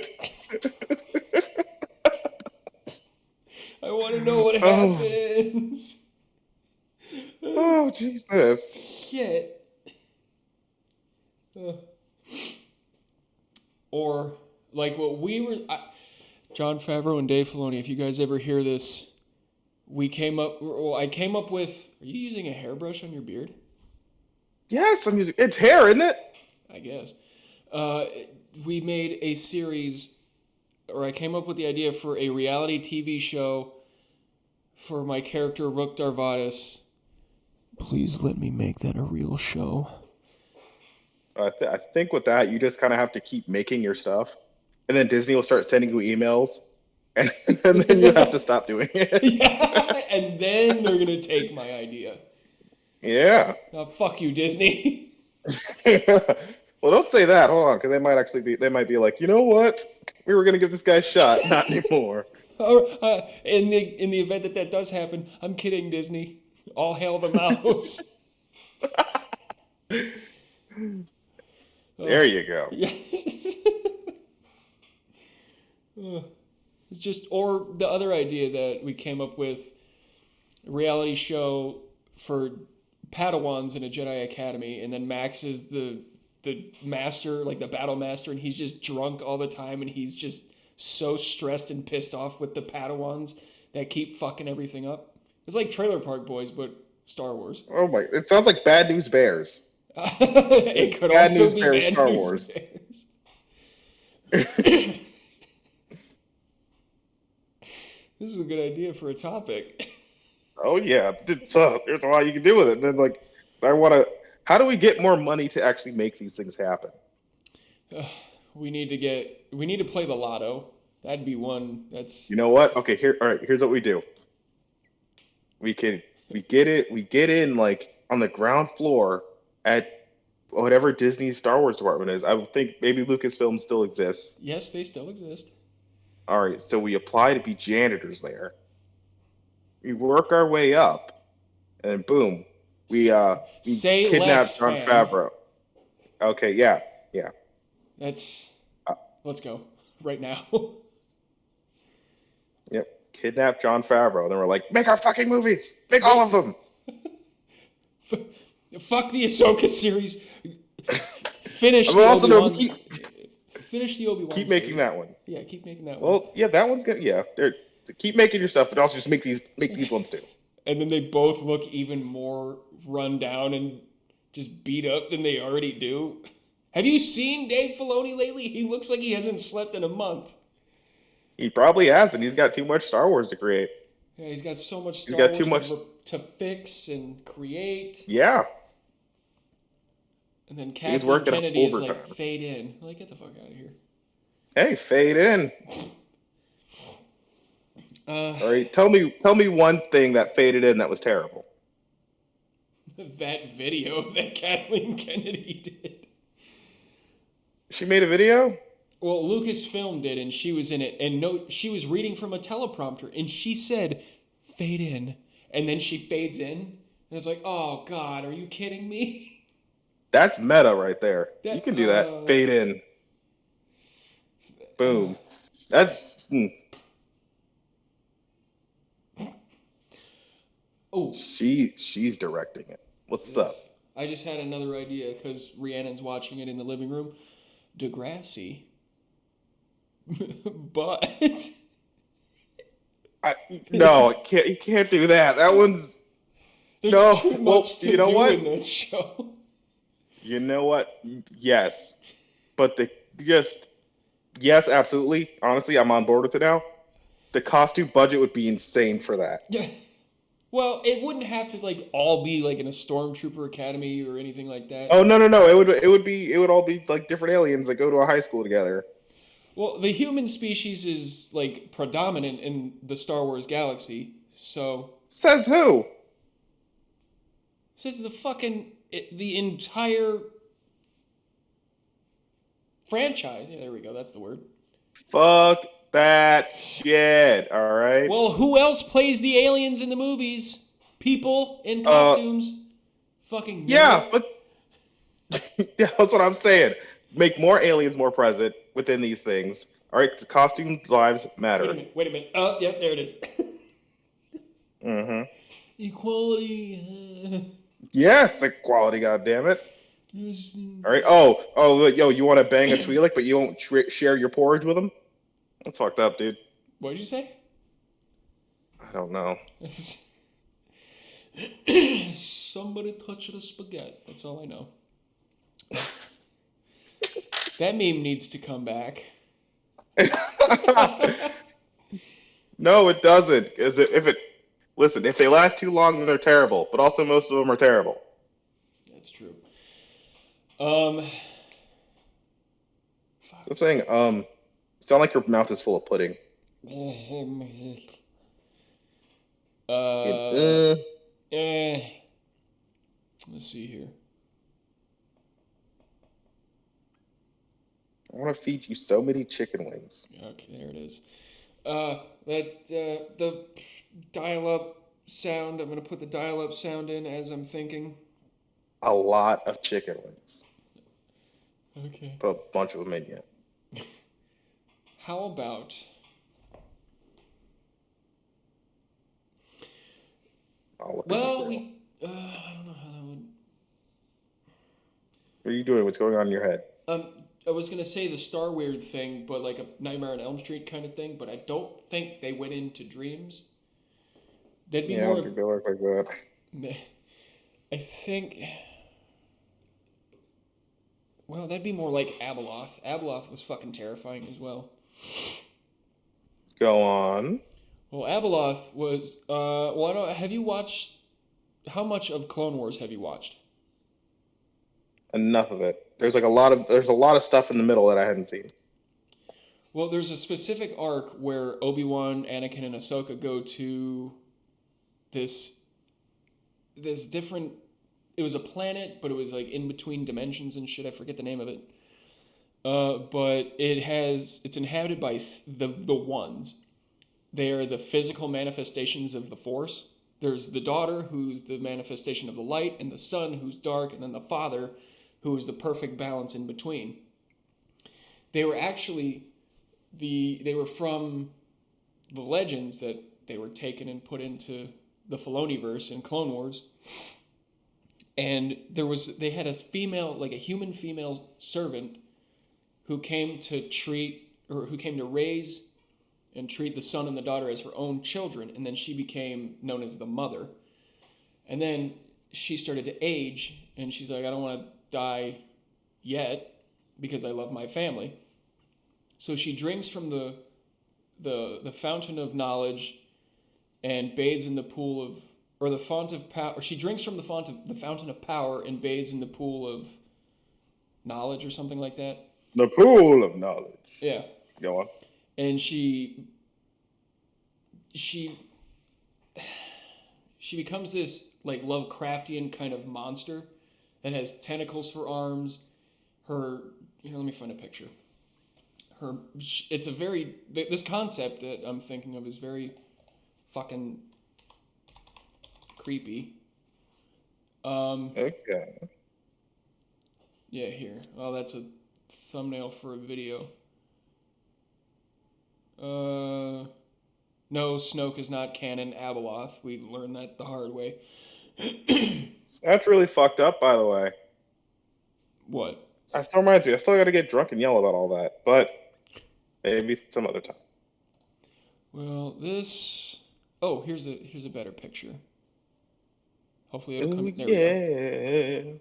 I want to know what happens. Oh, Jesus. Shit. Or, like what we were... Jon Favreau and Dave Filoni, if you guys ever hear this, I came up with... Are you using a hairbrush on your beard? Yes, I'm using... It's hair, isn't it? I guess. We made a series, or I came up with the idea for a reality TV show for my character, Rook Darvadis. Please let me make that a real show. I think with that, you just kind of have to keep making your stuff, and then Disney will start sending you emails, and then you have to stop doing it. Yeah, and then they're gonna take my idea. Yeah. Now, fuck you, Disney. Well, don't say that. Hold on, because they might be like, you know what? We were gonna give this guy a shot, not anymore. In the event that does happen, I'm kidding, Disney. All hail the mouse. There you go. Yeah. It's just, or the other idea that we came up with, a reality show for Padawans in a Jedi Academy, and then Max is the master, like the battle master, and he's just drunk all the time, and he's just so stressed and pissed off with the Padawans that keep fucking everything up. It's like Trailer Park Boys, but Star Wars. Oh my! It sounds like Bad News Bears. It could Bad also News be Bears Bad Star News Wars. Bears. This is a good idea for a topic. Oh yeah, there's a lot you can do with it. And then like, how do we get more money to actually make these things happen? We need to play the lotto. That'd be one. That's... You know what? Okay, all right, here's what we do. We can We get it. We get in like on the ground floor at whatever Disney's Star Wars department is. I think maybe Lucasfilm still exists. Yes, they still exist. All right, so we apply to be janitors there. We work our way up, and boom, S- we say less, kidnap John fam. Favreau. Okay, yeah, yeah. That's. Uh, Let's go right now. yep, kidnap John Favreau. Then we're like, make our fucking movies, make all of Make- them. Fuck the Ahsoka series. Finish But the also, no, Obi-Wan. Finish the Obi-Wan keep series. making that one. Yeah, keep making that one. Well, yeah, that one's good. Yeah, keep making your stuff, but also just make these ones too. And then they both look even more run down and just beat up than they already do. Have you seen Dave Filoni lately? He looks like he hasn't slept in a month. He probably hasn't. He's got too much Star Wars to create. Yeah, he's got so much He's Star got too Wars much. to fix and create. Yeah, And then he's Kathleen working Kennedy is like, overtime. fade in. Like, get the fuck out of here. Hey, fade in. Uh, All right, tell me one thing that faded in that was terrible. that video that Kathleen Kennedy did. She made a video. Well, Lucasfilm did, and she was in it. And no, she was reading from a teleprompter, and she said, fade in. And then she fades in. And it's like, oh, God, are you kidding me? That's meta right there. That- You can do that. Fade in. Boom. That's. Oh, She's directing it. What's up? I just had another idea because Rhiannon's watching it in the living room. Degrassi. But No, you can't do that. That one's. there's No, too well, much to you know do what? in this show. You know what? Yes, but yes, absolutely. Honestly, I'm on board with it now. The costume budget would be insane for that. Yeah. Well, it wouldn't have to like all be like in a stormtrooper academy or anything like that. Oh no! It would all be like different aliens that go to a high school together. Well, the human species is like predominant in the Star Wars galaxy, so Says who? since the entire franchise. Yeah, there we go. That's the word. Fuck that shit. All right. Well, who else plays the aliens in the movies? People in costumes. Fucking Yeah, nerd. but yeah, that's what I'm saying. Make more aliens more present within these things. All right, 'cause costume lives matter. Wait a minute. Oh, yep, there it is. Mm-hmm. Equality. Yes, equality. God damn it. All right. Oh, yo, you want to bang a Twi'lek, but you won't share your porridge with him? That's fucked up, dude. What did you say? I don't know. Somebody touch the spaghetti. That's all I know. That meme needs to come back. No, it doesn't. Listen, if they last too long, then they're terrible. But also, most of them are terrible. That's true. Fuck. I'm saying, sound like your mouth is full of pudding. Uh, let's see here. I want to feed you so many chicken wings. Okay, there it is. The dial-up sound. I'm gonna put the dial-up sound in as I'm thinking. A lot of chicken wings. Okay. Put a bunch of them in yet. How about? Well, I don't know how that would. What are you doing? What's going on in your head? I was gonna say the Star Weird thing, but like a Nightmare on Elm Street kind of thing. But I don't think they went into dreams. That'd be Yeah, I more. don't think they work like that. I think. Well, that'd be more like Abeloth. Abeloth was fucking terrifying as well. Go on. Well, Abeloth was. Well, I don't. Have you watched? How much of Clone Wars have you watched? Enough of it. There's a lot of stuff in the middle that I hadn't seen. Well, there's a specific arc where Obi-Wan, Anakin, and Ahsoka go to this this different. It was a planet, but it was like in between dimensions and shit. I forget the name of it. But it's inhabited by the ones. They are the physical manifestations of the Force. There's the daughter, who's the manifestation of the light, and the son, who's dark, and then the father, who is the perfect balance in between. They were actually they were from the legends that they were taken and put into the Filoniverse in Clone Wars. And they had a female, like a human female servant who came to raise and treat the son and the daughter as her own children, and then she became known as the mother. And then she started to age, and she's like, I don't want to die yet because I love my family. So she drinks from the fountain of knowledge and bathes in the pool of, or the font of power, or she drinks from the fountain of power and bathes in the pool of knowledge or something like that. The pool of knowledge. Yeah. Go on. And she becomes this like Lovecraftian kind of monster that has tentacles for arms. Let me find a picture. This concept that I'm thinking of is very fucking creepy. Okay. Yeah, here. Oh, that's a thumbnail for a video. No, Snoke is not canon Abeloth. We learned that the hard way. That's really fucked up, by the way. What? That still reminds me. I still got to get drunk and yell about all that, but maybe some other time. Well, this. Oh, here's a better picture. Hopefully it'll come. There we go.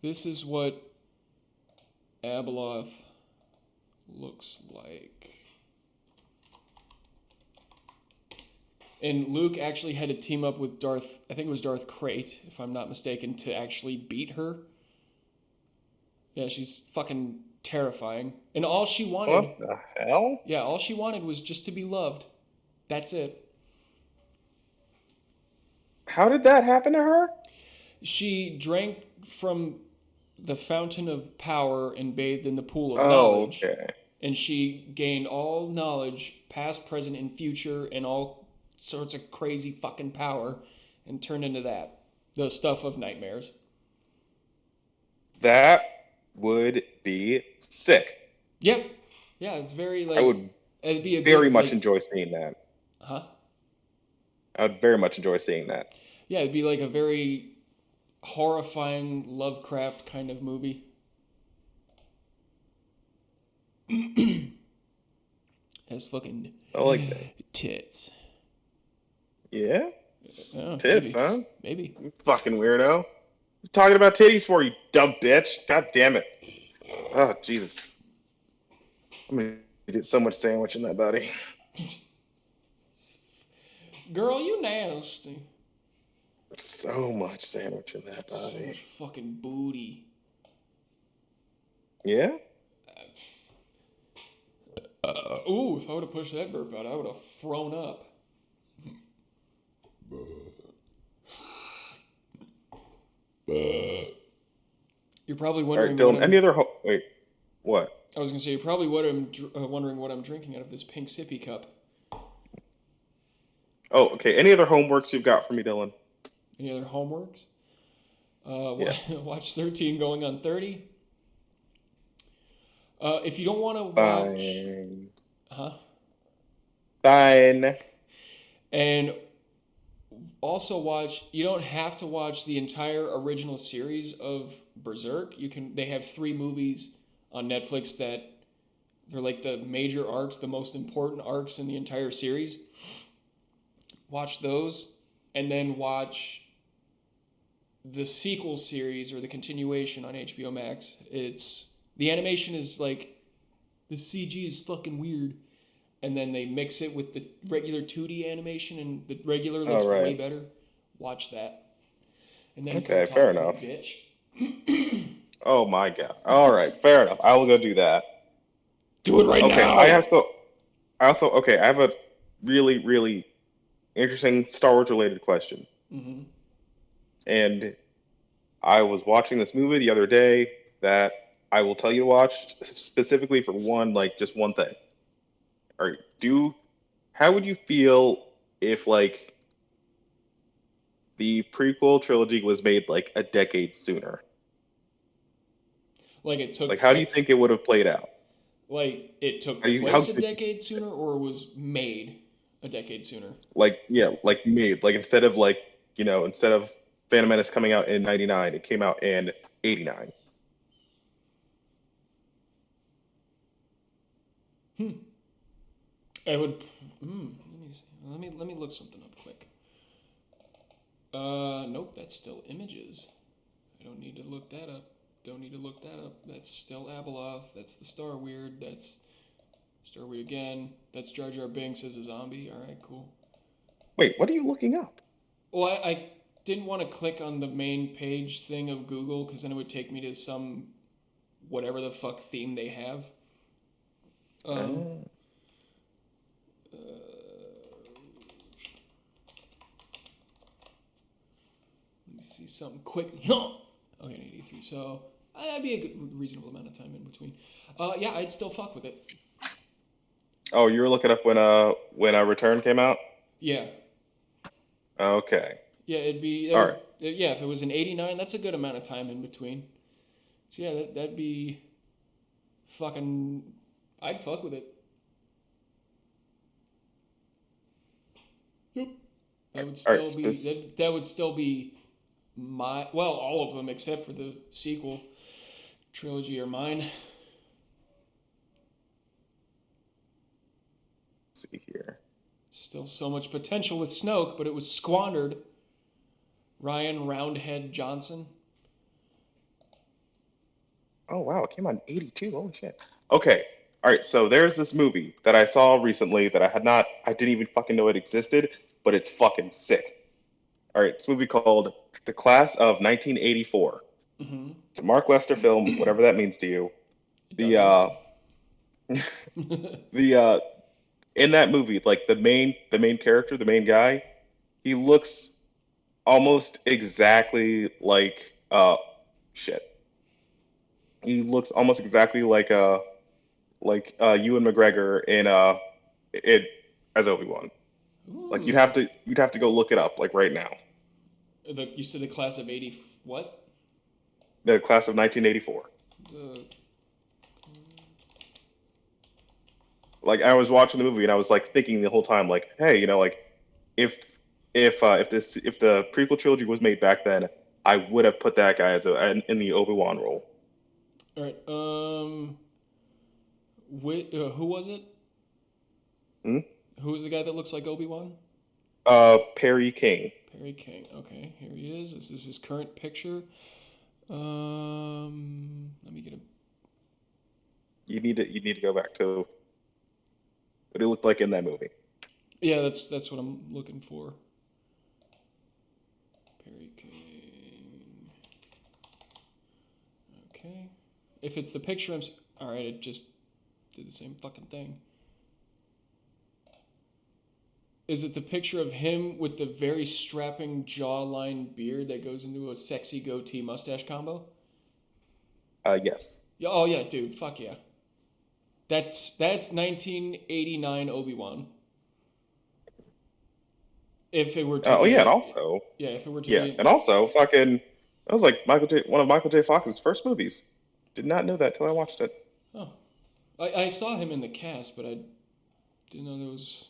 This is what Abeloth looks like. And Luke actually had to team up with Darth, I think it was Darth Krayt, if I'm not mistaken, to actually beat her. Yeah, she's fucking terrifying. And all she wanted... What the hell? Yeah, all she wanted was just to be loved. That's it. How did that happen to her? She drank from the fountain of power and bathed in the pool of knowledge. Okay. And she gained all knowledge, past, present, and future, and all sorts of crazy fucking power, and turned into that. The stuff of nightmares. That would be sick. Yep. Yeah, it's very like... I would it'd be a very good, much like, enjoy seeing that. Huh? I would very much enjoy seeing that. Yeah, it'd be like a very horrifying Lovecraft kind of movie. Has fucking I like that. tits. Yeah? Oh, Tits, maybe. huh? Maybe. You fucking weirdo. You talking about titties for, you dumb bitch? God damn it. Oh, Jesus. I'm gonna get so much sandwich in that body. Girl, you nasty. So much sandwich in that So body. much fucking booty. Yeah? Ooh, if I would have pushed that burp out, I would have thrown up. You're probably wondering. All right, Dylan. Any other? Wait, what? I was gonna say you're probably wondering what I'm drinking out of this pink sippy cup. Oh, okay. Any other homeworks you've got for me, Dylan? Any other homeworks? Yeah. Watch 13 going on 30. If you don't want to watch, Fine. huh? Fine. And also watch. You don't have to watch the entire original series of Berserk. They have 3 movies on Netflix that they're like the major arcs, the most important arcs in the entire series. Watch those, and then watch the sequel series or the continuation on HBO Max. The animation is like, the CG is fucking weird, and then they mix it with the regular 2D animation, and the regular looks way better. Watch that. And then okay, come fair talk to enough. me, bitch. Oh my god. All right, fair enough. I will go do that. Do it right now. Okay, I have a really, really interesting Star Wars related question. Mm-hmm. and I was watching this movie the other day that I will tell you to watch specifically for one, like just one thing. All right, how would you feel if like the prequel trilogy was made like a decade sooner? Like it Like, took how do you think it would have played out? like it How took do you, how place a decade sooner, or was made a decade sooner. like yeah, like made like instead of Phantom Menace coming out in '99, it came out in '89. Hmm. I would. Let me look something up quick. Nope, that's still images. I don't need to look that up. Don't need to look that up. That's still Abeloth. That's the Star Weird. That's Star Weird again. That's Jar Jar Binks as a zombie. All right, cool. Wait, what are you looking up? Well, I didn't want to click on the main page thing of Google because then it would take me to some whatever the fuck theme they have. Um, Uh, uh, let me see something quick. Okay, 83. So that'd be a good, reasonable amount of time in between. Yeah, I'd still fuck with it. oh, you were looking up when Return came out? Yeah, Okay. yeah, it'd be that All would right. yeah, if it was an 89, that's a good amount of time in between. So yeah, that'd be fucking. I'd fuck with it. Yep. That would All right. still be that would still be my all of them except for the sequel trilogy are mine. See here. Still so much potential with Snoke, but it was squandered. Ryan Roundhead Johnson. Oh wow, it came out in '82. Holy shit. Okay. All right. So there's this movie that I saw recently that I didn't even fucking know it existed, but it's fucking sick. All right. It's a movie called The Class of 1984. Mm-hmm. It's a Mark Lester film, whatever that means to you. It The doesn't. the in that movie, like the main character, the main guy, he looks almost exactly like shit. He looks almost exactly like Ewan McGregor in it as Obi-Wan. Like Ooh. you'd have to go look it up like right now. You said the class of 80 what? The Class of 1984. The Like I was watching the movie and I was like thinking the whole time like, hey, like if if the prequel trilogy was made back then, I would have put that guy in the Obi-Wan role. All right. Who was it? Hmm? Who was the guy that looks like Obi-Wan? Perry King. Perry King. Okay, here he is. This is his current picture. Let me get a. You need to go back to what he looked like in that movie. Yeah, that's what I'm looking for. Perry King. Okay. If it's the picture, all right. It just did the same fucking thing. Is it the picture of him with the very strapping jawline beard that goes into a sexy goatee mustache combo? Yes. Yeah. Oh yeah, dude. Fuck yeah. That's 1989 Obi-Wan. If it were to Oh yeah, and be, also yeah, if it were to yeah, be, and also fucking that was like one of Michael J. Fox's first movies. Did not know that till I watched it. oh, I saw him in the cast, but I didn't know there was.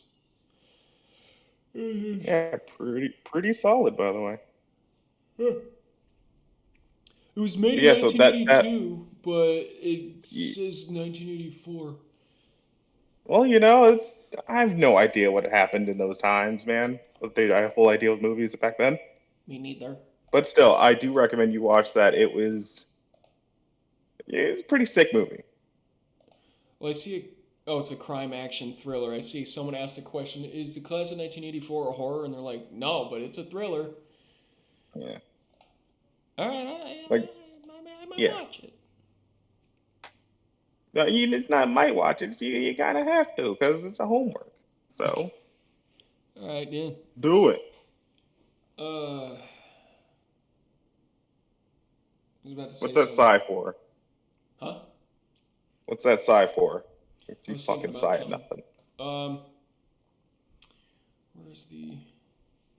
Yeah, pretty solid by the way. It was made But in yeah, so that 1982, but it y- says 1984. well, it's I have no idea what happened in those times, man. I have whole idea with movies back then. Me neither. But still, I do recommend you watch that. It's a pretty sick movie. Well, I see. Oh, it's a crime action thriller. I see someone asked the question: Is the class of 1984 a horror? And they're like, No, but it's a thriller. Yeah. All right, Like I might yeah. watch it. No, it's not might watch it. You gotta have to because it's a homework. So All right, yeah. do it. Uh, I was about to say What's that something. sigh for? Huh? What's that sigh for? If I you was thinking fucking about sigh at something. nothing. Where's the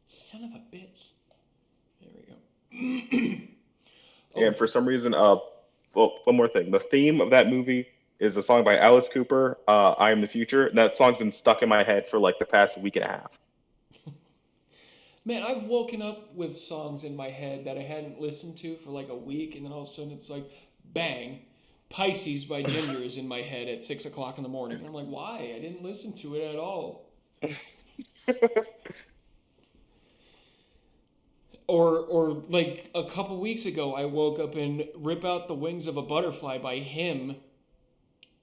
son of a bitch? There we go. And Oh, for some reason, well, one more thing. The theme of that movie is a song by Alice Cooper, "I Am the Future." That song's been stuck in my head for like the past week and a half. man, I've woken up with songs in my head that I hadn't listened to for like a week, and then all of a sudden it's like, bang, Pisces by Ginger is in my head at 6 o'clock in the morning. And I'm like, why? I didn't listen to it at all. Or like a couple weeks ago, I woke up and "Rip Out the Wings of a Butterfly" by Him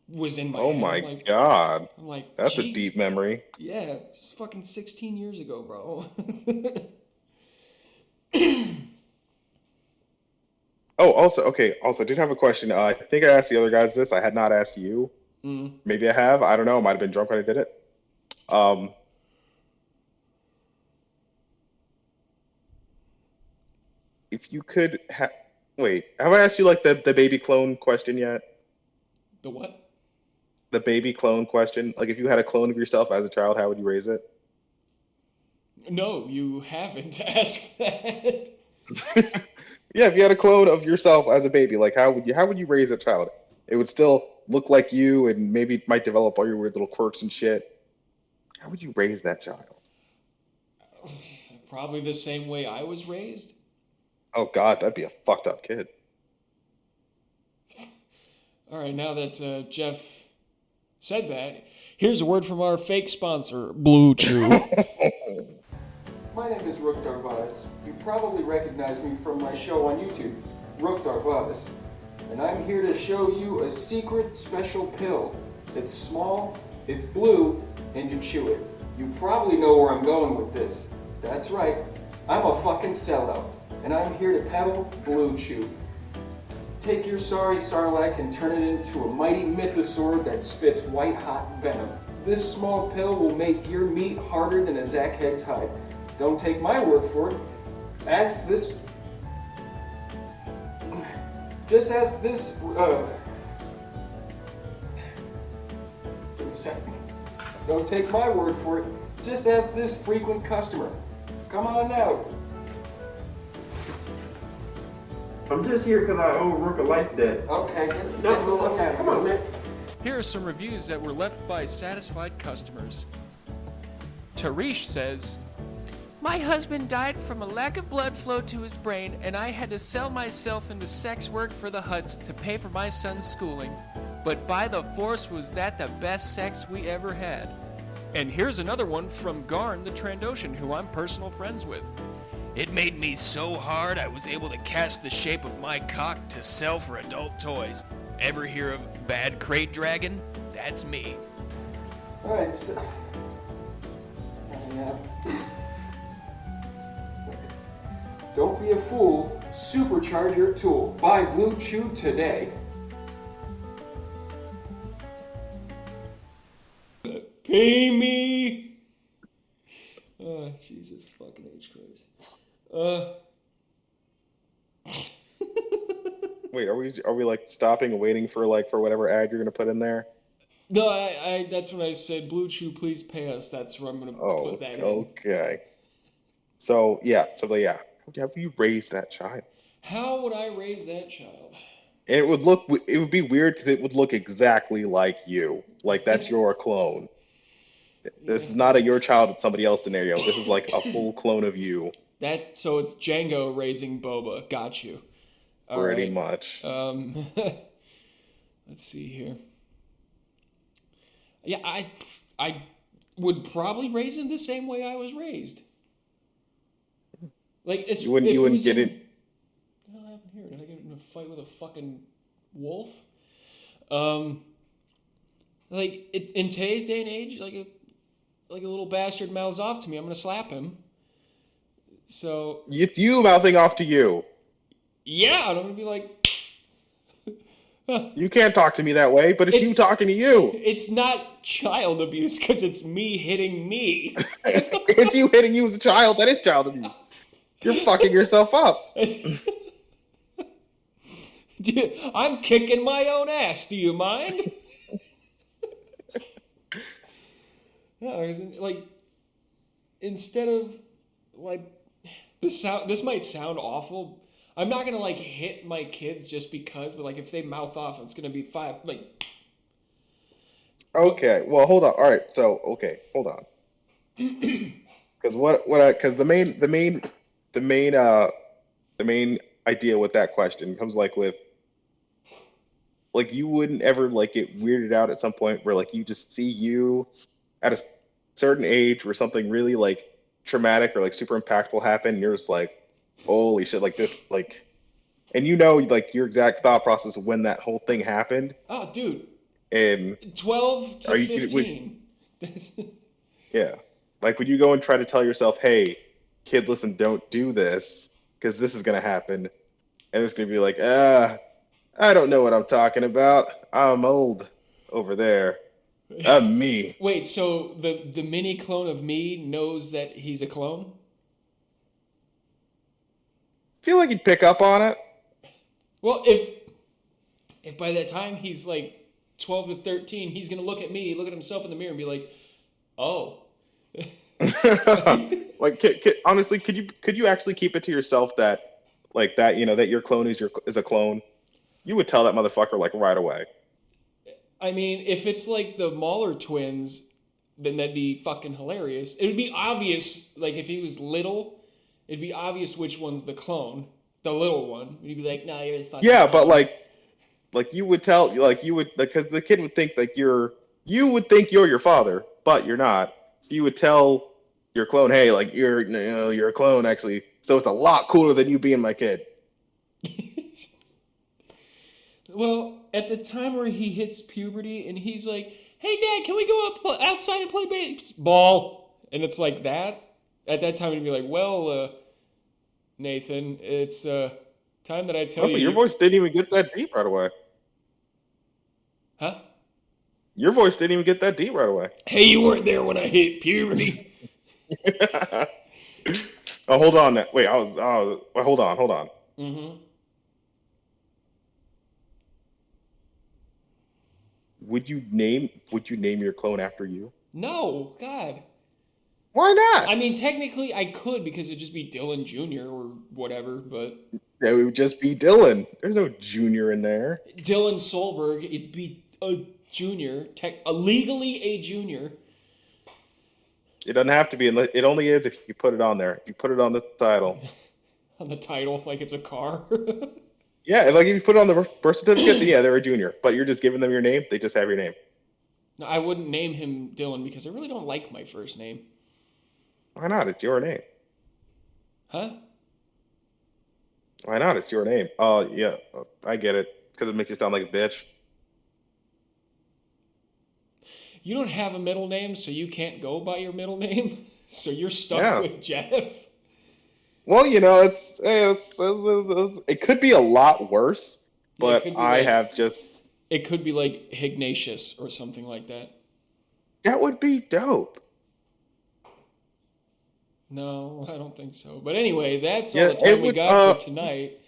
was in my Oh head. my God. I'm like, That's a geez, deep memory. yeah, it's fucking 16 years ago, bro. Oh, also, okay. Also, I did have a question. I think I asked the other guys this. I had not asked you. Mm. Maybe I have. I don't know. I might have been drunk when I did it. Um, if you could wait, have I asked you like the baby clone question yet? The what? The baby clone question. Like, if you had a clone of yourself as a child, how would you raise it? No, you haven't asked that. Yeah, if you had a clone of yourself as a baby, like how would you raise a child? It would still look like you and maybe it might develop all your weird little quirks and shit. How would you raise that child? Probably the same way I was raised. Oh God, that'd be a fucked up kid. All right, now that Jeff said that, here's a word from our fake sponsor, Blue Chew. My name is Rook Darvadis. You probably recognize me from my show on YouTube, Rook Darvadis. And I'm here to show you a secret special pill. It's small, it's blue, and you chew it. You probably know where I'm going with this. That's right, I'm a fucking sellout, and I'm here to peddle Blue Chew. Take your sorry Sarlacc and turn it into a mighty mythosaur that spits white-hot venom. This small pill will make your meat harder than a Zach Hegg's hide. Don't take my word for it. Ask this... Just ask this... Give me a second. Don't take my word for it. Just ask this frequent customer. Come on now. I'm just here because I owe Rook a life debt. Okay, No, come on, man. Here are some reviews that were left by satisfied customers. Tarish says, "My husband died from a lack of blood flow to his brain, and I had to sell myself into sex work for the Huts to pay for my son's schooling. But by the force, was that the best sex we ever had?" And here's another one from Garn the Trandoshan, who I'm personal friends with. "It made me so hard I was able to cast the shape of my cock to sell for adult toys. Ever hear of Bad Crate Dragon? That's me." Alright, so... Don't be a fool. Supercharge your tool. Buy Blue Chew today. Pay me! Oh, Jesus fucking H. Christ. Wait, are we like stopping and waiting for whatever ad you're gonna put in there? No, I that's when I said, Blue Chew, please pay us. That's where I'm gonna Oh, put that in. okay. So yeah. How would you raise that child? How would I raise that child? And it would be weird because it would look exactly like you. Like that's your clone. Yeah. This is not a your child, it's somebody else scenario. This is like a full clone of you, So it's Django raising Boba. Got you. All pretty right. much. Let's see here. Yeah, I would probably raise him the same way I was raised. Like if You wouldn't he was get in, it. what the hell happened here? Did I get in a fight with a fucking wolf? Um, like in today's day and age, like a little bastard mouths off to me, I'm gonna slap him. So You mouthing off to you. yeah, and I'm gonna be like, You can't talk to me that way, but it's you it's talking to you. it's not child abuse because it's me hitting me. It's you hitting you as a child. That is child abuse. You're fucking yourself up. I'm kicking my own ass. Do you mind? No, isn't like instead of like this might sound awful. I'm not gonna like hit my kids just because, but like if they mouth off, it's gonna be five. Like, but Okay, well, hold on. All right, so okay, hold on. Because because the main idea with that question comes like with like you wouldn't ever like get weirded out at some point where like you just see you at a certain age where something really like traumatic or like super impactful happened, and you're just like, holy shit, like this, like, and you know, like your exact thought process of when that whole thing happened, oh, dude, and 12 to are you would 15. That's, yeah, like would you go and try to tell yourself, hey, kid, listen, don't do this because this is gonna happen, and it's gonna be like, I don't know what I'm talking about. I'm old over there. I'm me. wait, so the mini clone of me knows that he's a clone? Feel like you'd pick up on it. Well, if by that time he's like 12 to 13, he's gonna look at me, look at himself in the mirror, and be like, "Oh." Like, honestly, could you actually keep it to yourself that like that that your clone is a clone? You would tell that motherfucker like right away. I mean, if it's like the Mahler twins, then that'd be fucking hilarious. It would be obvious, like if he was little, it'd be obvious which one's the clone, the little one. You'd be like, "Nah, you're the fucking Yeah, but clone." like you would tell like you would because the kid would think like you would think you're your father, but you're not. So you would tell your clone, hey, like you're a clone actually. So it's a lot cooler than you being my kid. Well, at the time where he hits puberty and he's like, "Hey, Dad, can we go outside and play baseball?" And it's like that. At that time, he'd be like, "Well, Nathan, it's time that I tell Honestly, your you, voice didn't even get that deep right away. huh? Your voice didn't even get that deep right away. Hey, you weren't there when I hit puberty." Oh, hold on. Wait, I was. Well, hold on. Hold on. Mm-hmm. Would you name your clone after you? No, God. Why not? I mean, technically, I could because it'd just be Dylan Jr. or whatever, but That would just be Dylan. There's no junior in there. Dylan Solberg, it'd be a junior, legally a junior. It doesn't have to be. It only is if you put it on there. You put it on the title. On the title, like it's a car. Yeah, like if you put it on the birth certificate, then yeah, they're a junior. But you're just giving them your name. They just have your name. No, I wouldn't name him Dylan because I really don't like my first name. Why not? It's your name. Huh? Why not? It's your name. Oh yeah, I get it. Because it makes you sound like a bitch. You don't have a middle name, so you can't go by your middle name. So you're stuck Yeah. with Jeff. Well, it could be a lot worse, Yeah, but I have just it could be like Ignatius or something like that. that would be dope. No, I don't think so. But anyway, that's all Yeah, the time it we would. got for tonight.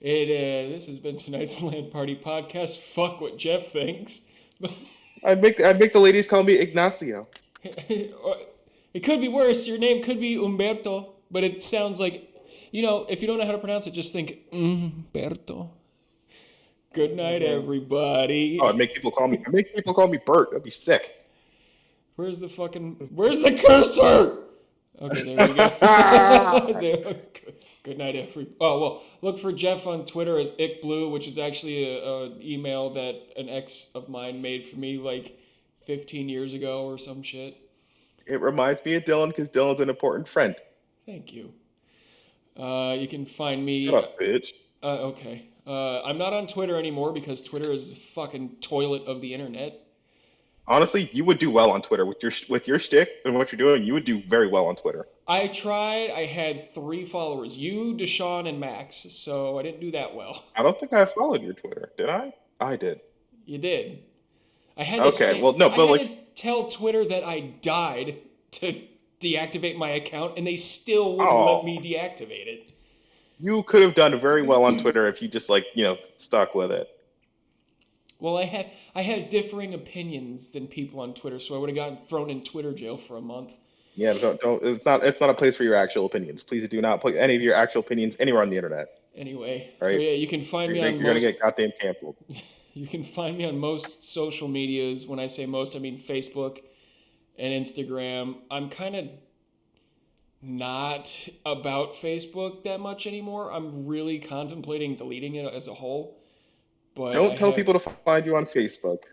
This has been tonight's LAN Party podcast. Fuck what Jeff thinks. I'd make the ladies call me Ignacio. It could be worse. Your name could be Umberto, but it sounds like, if you don't know how to pronounce it, just think Umberto. Good night, everybody. Oh, I'd make people call me Bert. That'd be sick. Where's the cursor? Okay, there we go. Good night, everybody. Oh, well, look for Jeff on Twitter as IckBlue, which is actually an email that an ex of mine made for me like 15 years ago or some shit. It reminds me of Dylan because Dylan's an important friend. Thank you. You can find me. Shut up, bitch. Okay. I'm not on Twitter anymore because Twitter is the fucking toilet of the internet. Honestly, you would do well on Twitter with your shtick and what you're doing. You would do very well on Twitter. I tried. I had 3 followers. You, Deshaun, and Max. So I didn't do that well. I don't think I followed your Twitter. Did I? I did. You did. I had Okay. Well, no, but to tell Twitter that I died to deactivate my account, and they still wouldn't let me deactivate it. You could have done very well on Twitter if you just stuck with it. Well, I had differing opinions than people on Twitter, so I would have gotten thrown in Twitter jail for a month. Yeah, don't. It's not a place for your actual opinions. Please do not put any of your actual opinions anywhere on the internet. Anyway, All so right, yeah, you can find me on you're gonna most. get goddamn canceled. You can find me on most social medias. When I say most, I mean Facebook and Instagram. I'm kind of not about Facebook that much anymore. I'm really contemplating deleting it as a whole. But Don't tell people to find you on Facebook.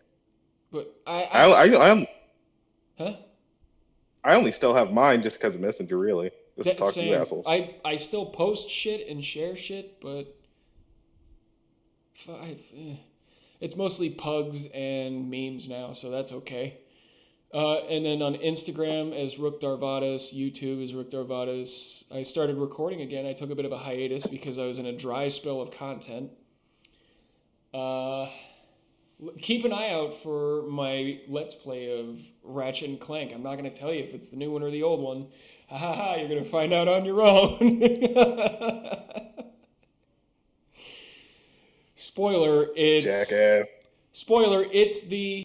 But huh? I only still have mine just because of Messenger, really. Just to That talk to you same. assholes. I still post shit and share shit, but it's mostly pugs and memes now, so that's okay. And then on Instagram as Rook Darvadas, YouTube as Rook Darvadas. I started recording again. I took a bit of a hiatus because I was in a dry spell of content. Keep an eye out for my Let's Play of Ratchet and Clank. I'm not going to tell you if it's the new one or the old one. Ha ha ha, you're going to find out on your own. Spoiler, Jackass. Spoiler, it's the